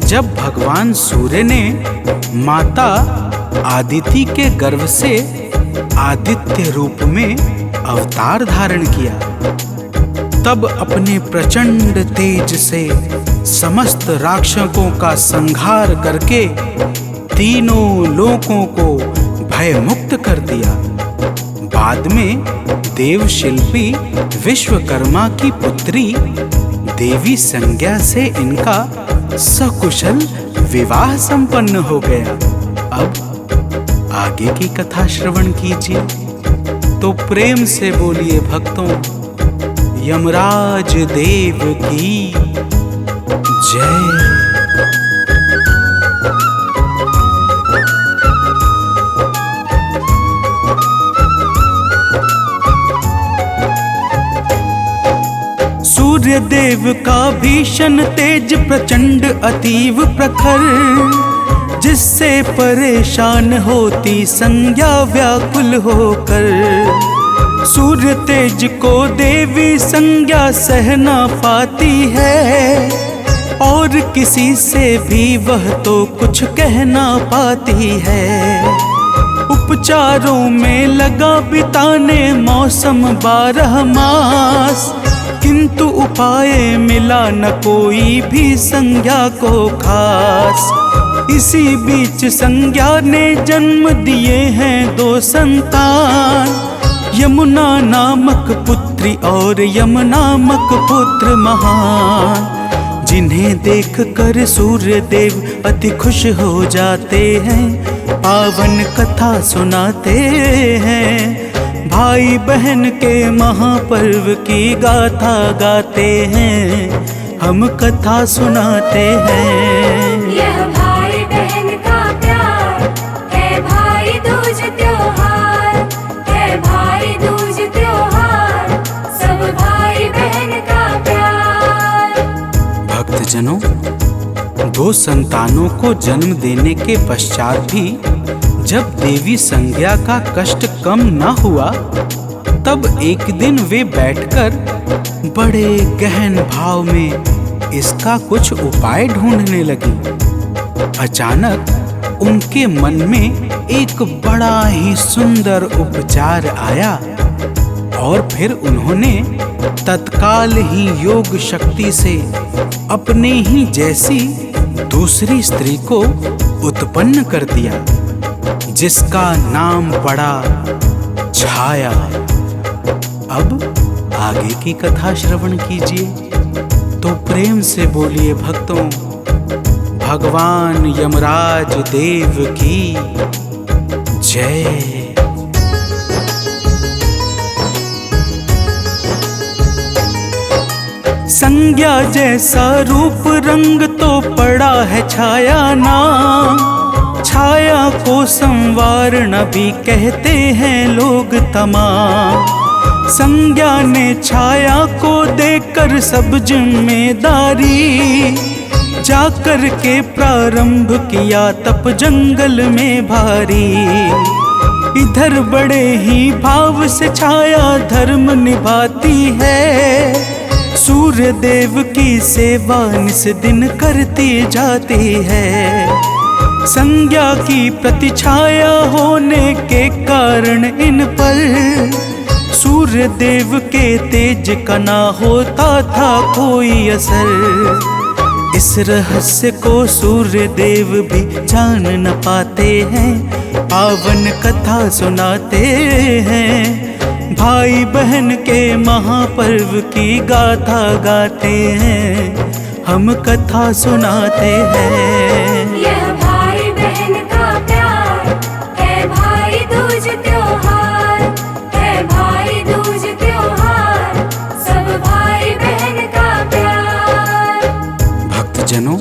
जब भगवान सूर्य ने माता आदिति के गर्भ से आदित्य रूप में अवतार धारण किया। तब अपने प्रचंड तेज से समस्त राक्षसों का संहार करके तीनों लोकों को भयमुक्त कर दिया। बाद में देव शिल्पी विश्वकर्मा की पुत्री देवी संज्ञा से इनका सकुशल विवाह संपन्न हो गया। अब आगे की कथा श्रवण कीजिए तो प्रेम से बोलिए भक्तों, यमराज देव की जय। सूर्य देव का भीषण तेज प्रचंड अतीव प्रखर, जिससे परेशान होती संज्ञा व्याकुल होकर। सूर्य तेज को देवी संज्ञा सह ना पाती है, और किसी से भी वह तो कुछ कह ना पाती है। उपचारों में लगा बिताने मौसम 12 मास, किंतु उपाय मिला न कोई भी संज्ञा को खास। इसी बीच संज्ञा ने जन्म दिए हैं 2 संतान, यमुना नामक पुत्री और यम नामक पुत्र महान। जिन्हें देख कर सूर्य देव अति खुश हो जाते हैं, पावन कथा सुनाते हैं। भाई बहन के महापर्व की गाथा गाते हैं, हम कथा सुनाते हैं। यह भाई बहन का प्यार है, भाई दूज त्योहार है, भाई दूज त्योहार, सब भाई बहन का प्यार। भक्तजनों, दो संतानों को जन्म देने के पश्चात भी जब देवी संज्ञा का कष्ट कम न हुआ, तब एक दिन वे बैठकर बड़े गहन भाव में इसका कुछ उपाय ढूंढने लगी। अचानक उनके मन में एक बड़ा ही सुंदर उपचार आया और फिर उन्होंने तत्काल ही योग शक्ति से अपने ही जैसी दूसरी स्त्री को उत्पन्न कर दिया, जिसका नाम पड़ा छाया। अब आगे की कथा श्रवण कीजिए, तो प्रेम से बोलिए भक्तों, भगवान यमराज देव की जय। संज्ञा जैसा रूप रंग तो पड़ा है छाया नाम, छाया को संवारना भी कहते हैं लोग तमाम। संज्ञा ने छाया को देकर सब जिम्मेदारी, जाकर के प्रारंभ किया तप जंगल में भारी। इधर बड़े ही भाव से छाया धर्म निभाती है, सूर्य देव की सेवा निस दिन करती जाती है। संज्ञा की प्रतिछाया होने के कारण इन पर सूर्य देव के तेज का ना होता था कोई असर। इस रहस्य को सूर्य देव भी जान न पाते हैं, पावन कथा सुनाते हैं। भाई बहन के महापर्व की गाथा गाते हैं, हम कथा सुनाते हैं। यह भाई बहन का प्यार है, भाई दूज त्योहार है, भाई दूज त्योहार, सब भाई बहन का प्यार। भक्तजनों,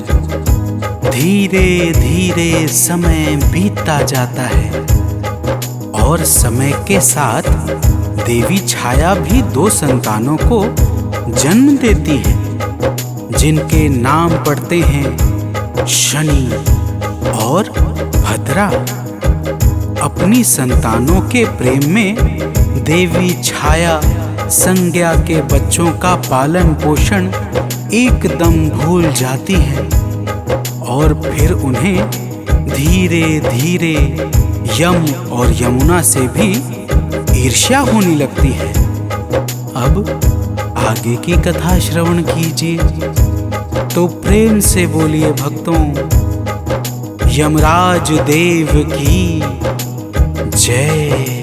धीरे धीरे समय बीतता जाता है और समय के साथ देवी छाया भी दो संतानों को जन्म देती है, जिनके नाम पड़ते हैं शनि और भद्रा। अपनी संतानों के प्रेम में देवी छाया संज्ञा के बच्चों का पालन पोषण एकदम भूल जाती है और फिर उन्हें धीरे धीरे यम और यमुना से भी ईर्ष्या होने लगती है। अब आगे की कथा श्रवण कीजिए, तो प्रेम से बोलिए भक्तों, यमराज देव की जय।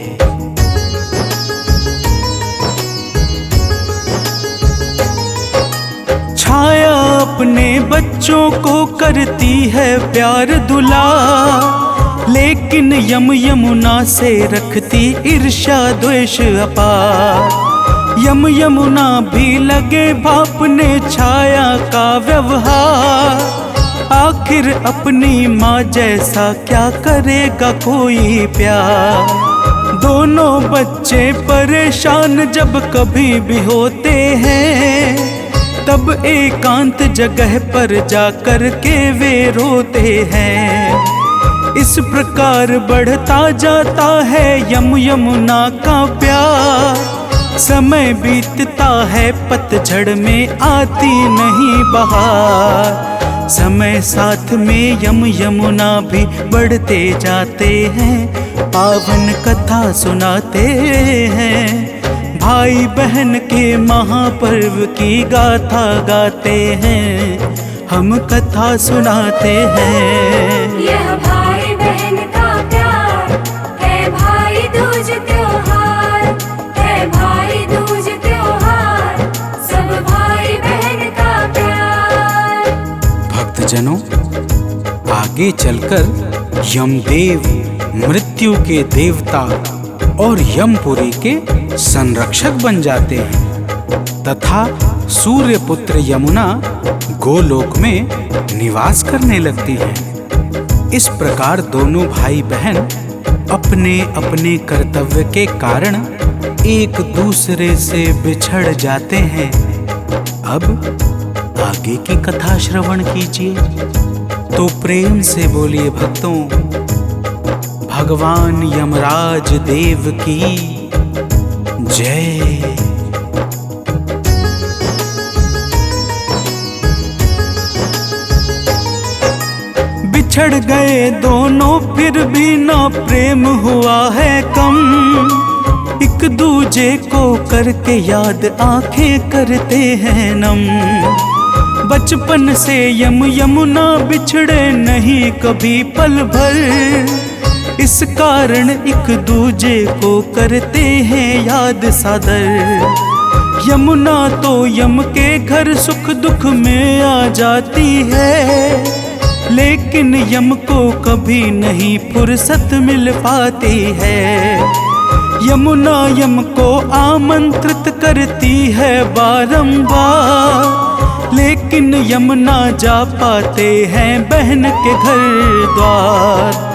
छाया अपने बच्चों को करती है प्यार दुलार, लेकिन यमुना से रखती ईर्ष्या द्वेष अपार। यमुना भी लगे भापने छाया का व्यवहार, आखिर अपनी माँ जैसा क्या करेगा कोई प्यार। दोनों बच्चे परेशान जब कभी भी होते हैं, तब एकांत जगह पर जाकर के वे रोते हैं। इस प्रकार बढ़ता जाता है यमुना का प्यार। समय बीतता है पतझड़ में आती नहीं बहार। समय साथ में यमुना भी बढ़ते जाते हैं, पावन कथा सुनाते हैं। भाई बहन के महापर्व की गाथा गाते हैं, हम कथा सुनाते हैं। यह भाई बहन का प्यार है, भाई दूज त्योहार है, भाई दूज त्योहार, सब भाई बहन का प्यार। भक्तजनों, आगे चलकर यमदेव मृत्यु के देवता और यमपुरी के संरक्षक बन जाते हैं तथा सूर्यपुत्र यमुना गोलोक में निवास करने लगती हैं। इस प्रकार दोनों भाई बहन अपने अपने कर्तव्य के कारण एक दूसरे से बिछड़ जाते हैं। अब आगे की कथा श्रवण कीजिए। तो प्रेम से बोलिए भक्तों, भगवान यमराज देव की जय। बिछड़ गए दोनों फिर भी ना प्रेम हुआ है कम। एक दूजे को करके याद आंखें करते हैं नम। बचपन से यमुना बिछड़े नहीं कभी पल भर। इस कारण एक दूजे को करते हैं याद सादर। यमुना तो यम के घर सुख दुख में आ जाती है, लेकिन यम को कभी नहीं फुर्सत मिल पाती है। यमुना यम को आमंत्रित करती है बारंबार, लेकिन यम ना जा पाते हैं बहन के घर द्वार।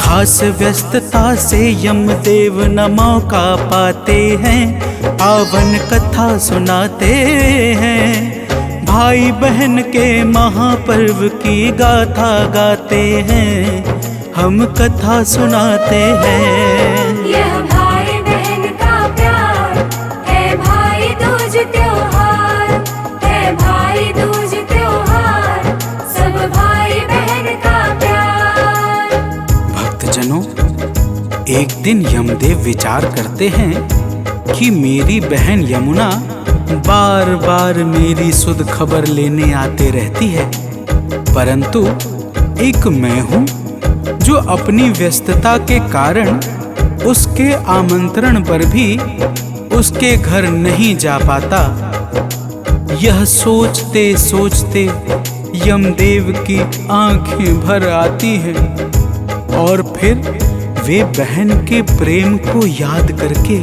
खास व्यस्तता से यमदेव न मौका पाते हैं, पावन कथा सुनाते हैं। भाई बहन के महापर्व की गाथा गाते हैं, हम कथा सुनाते हैं। यह भाई बहन का प्यार है, भाई दूज त्योहार है, भाई दूज त्योहार, सब भाई बहन का प्यार। भक्तजनों, एक दिन यमदेव विचार करते हैं कि मेरी बहन यमुना बार बार मेरी सुध खबर लेने आते रहती है, परंतु एक मैं हूँ जो अपनी व्यस्तता के कारण उसके आमंत्रण पर भी उसके घर नहीं जा पाता। यह सोचते सोचते यमदेव की आंखें भर आती हैं और फिर वे बहन के प्रेम को याद करके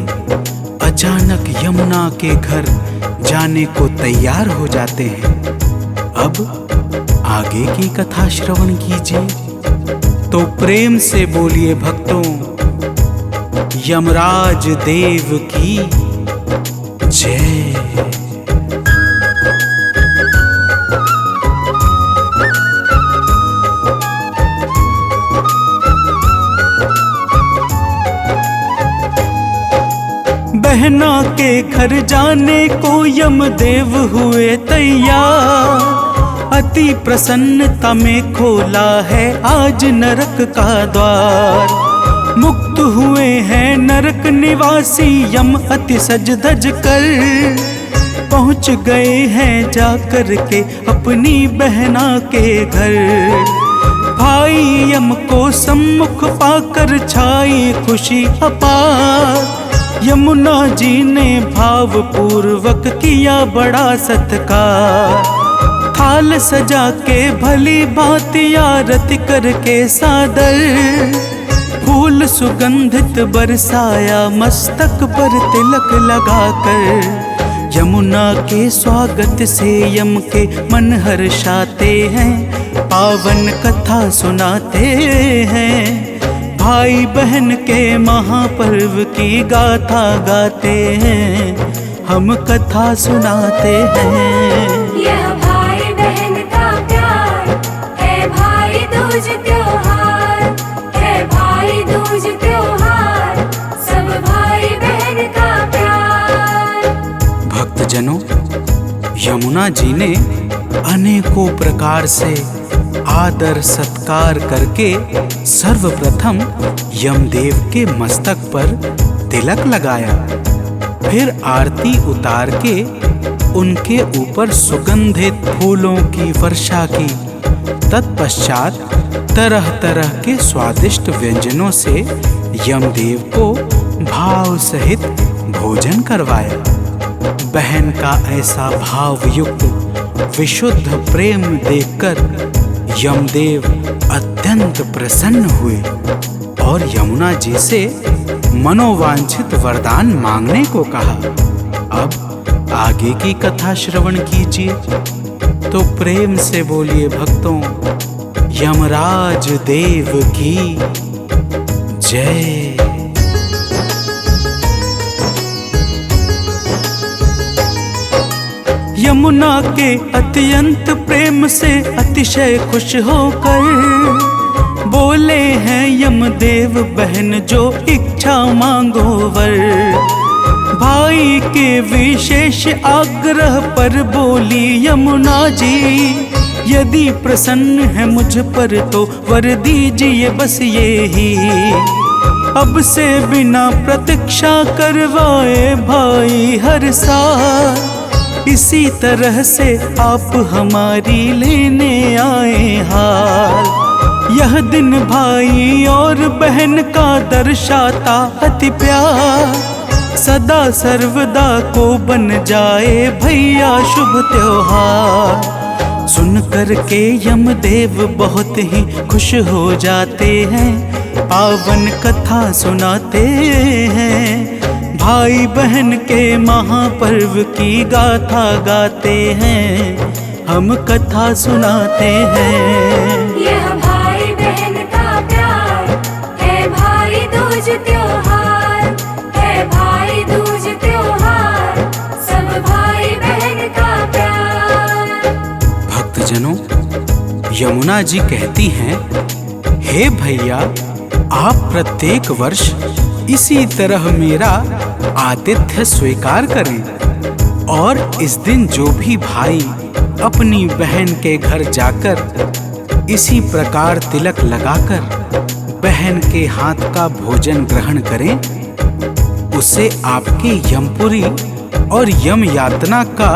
अचानक यमुना के घर जाने को तैयार हो जाते हैं। अब आगे की कथा श्रवण कीजिए। तो प्रेम से बोलिए भक्तों, यमराज देव की जय। बहना के घर जाने को यमदेव हुए तैयार। अति प्रसन्नता में खोला है आज नरक का द्वार। मुक्त हुए हैं नरक निवासी यम अति सज धज कर। पहुँच गए हैं जाकर के अपनी बहना के घर। भाई यम को सम्मुख पाकर छाई खुशी अपार। यमुना जी ने भाव पूर्वक किया बड़ा सत्कार। थाल सजा के भली भांति आरती करके सादर। फूल सुगंधित बरसाया मस्तक पर तिलक लगाकर। यमुना के स्वागत से यम के मन हर्षाते हैं, पावन कथा सुनाते हैं। भाई बहन के महापर्व की गाथा गाते हैं, हम कथा सुनाते हैं। यह भाई बहन का प्यार है, भाई दूज त्योहार है, भाई दूज त्योहार, सब भाई बहन का प्यार। भक्तजनों, यमुना जी ने अनेकों प्रकार से आदर सत्कार करके सर्वप्रथम यमदेव के मस्तक पर तिलक लगाया। फिर आरती उतार के उनके ऊपर सुगंधित फूलों की वर्षा की। तत्पश्चात तरह तरह के स्वादिष्ट व्यंजनों से यमदेव को भाव सहित भोजन करवाया। बहन का ऐसा भावयुक्त विशुद्ध प्रेम देखकर यमदेव अत्यंत प्रसन्न हुए और यमुना जी से मनोवांछित वरदान मांगने को कहा। अब आगे की कथा श्रवण कीजिए। तो प्रेम से बोलिए भक्तों, यमराज देव की जय। यमुना के अत्यंत प्रेम से अतिशय खुश होकर बोले हैं यमदेव, बहन जो इच्छा मांगो वर। भाई के विशेष आग्रह पर बोली यमुना जी, यदि प्रसन्न है मुझ पर तो वर दीजिए बस ये ही। अब से बिना प्रतीक्षा करवाए भाई हर साल, इसी तरह से आप हमारी लेने आए हाल। यह दिन भाई और बहन का दर्शाता अति प्यार, सदा सर्वदा को बन जाए भैया शुभ त्योहार। सुन कर के यमदेव बहुत ही खुश हो जाते हैं, पावन कथा सुनाते हैं। भाई बहन के महापर्व की गाथा गाते हैं, हम कथा सुनाते हैं। यह भाई बहन का प्यार है, भाई दूज त्योहार है, भाई दूज त्योहार, सब भाई बहन का प्यार। भक्तजनों, यमुना जी कहती हैं, हे भैया, आप प्रत्येक वर्ष इसी तरह मेरा आतिथ्य स्वीकार करें और इस दिन जो भी भाई अपनी बहन के घर जाकर इसी प्रकार तिलक लगाकर बहन के हाथ का भोजन ग्रहण करें, उसे आपके यमपुरी और यम यातना का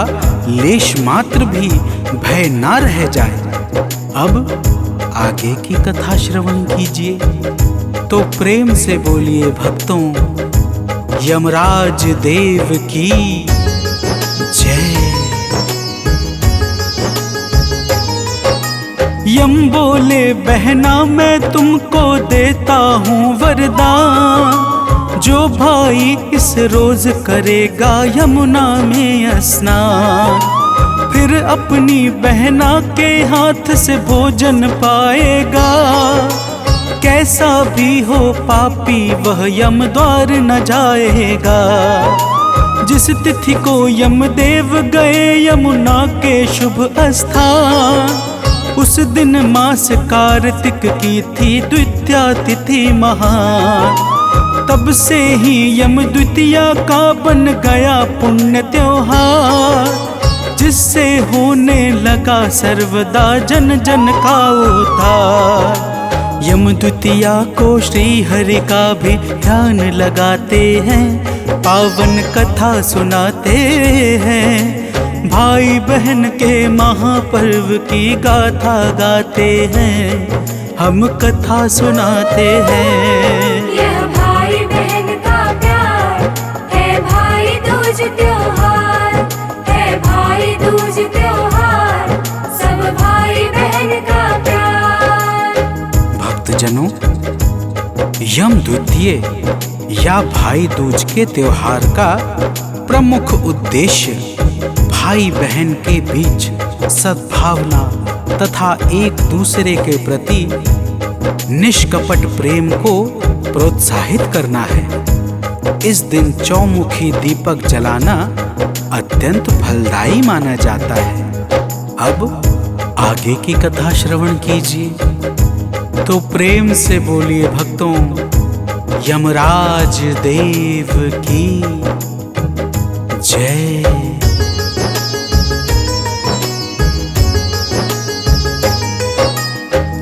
लेश मात्र भी भय ना रह जाए। अब आगे की कथा श्रवण कीजिए। तो प्रेम से बोलिए भक्तों, यमराज देव की जय। यम बोले, बहना मैं तुमको देता हूँ वरदान, जो भाई इस रोज करेगा यमुना में स्नान, फिर अपनी बहना के हाथ से भोजन पाएगा। कैसा भी हो पापी वह यम द्वार न जाएगा। जिस तिथि को यमदेव गए यमुना के शुभ स्थान, उस दिन मास कार्तिक की थी द्वितीया तिथि महान। तब से ही यम द्वितीया का बन गया पुण्य त्योहार, जिससे होने लगा सर्वदा जन जन का उद्धार। यम द्वितीया को श्री हरि का भी ध्यान लगाते हैं, पावन कथा सुनाते हैं। भाई बहन के महापर्व की गाथा गाते हैं, हम कथा सुनाते हैं। यह भाई बहन का प्यार है, भाई दूज त्योहार है, भाई दूज त्योहार, सब भाई बहन का प्यार। भक्तजनों, यम द्वितीय या भाई दूज के त्योहार का प्रमुख उद्देश्य भाई बहन के बीच सद्भावना तथा एक दूसरे के प्रति निष्कपट प्रेम को प्रोत्साहित करना है। इस दिन चौमुखी दीपक जलाना अत्यंत फलदायी माना जाता है। अब आगे की कथा श्रवण कीजिए। तो प्रेम से बोलिए भक्तों, यमराज देव की जय।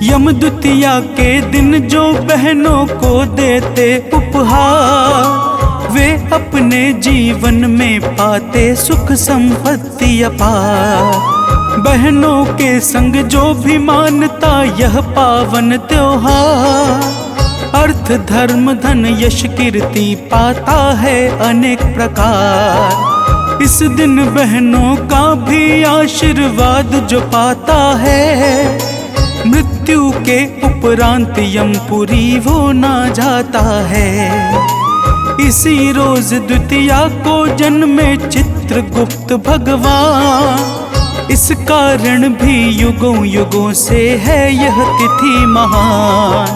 यम द्वितीया के दिन जो बहनों को देते उपहार, वे अपने जीवन में पाते सुख संपत्ति अपार। बहनों के संग जो भी मानता यह पावन त्योहार, अर्थ धर्म धन यश कीर्ति पाता है अनेक प्रकार। इस दिन बहनों का भी आशीर्वाद जो पाता है, मृत्यु के उपरांत यमपुरी वो ना जाता है। इसी रोज द्वितीया को जन्मे चित्रगुप्त भगवान। इस कारण भी युगों युगों से है यह तिथि महान।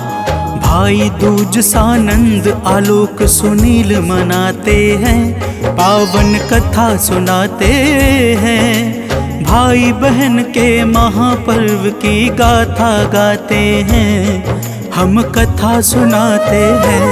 भाई दूज सानंद आलोक सुनील मनाते हैं, पावन कथा सुनाते हैं। भाई बहन के महापर्व की गाथा गाते हैं, हम कथा सुनाते हैं।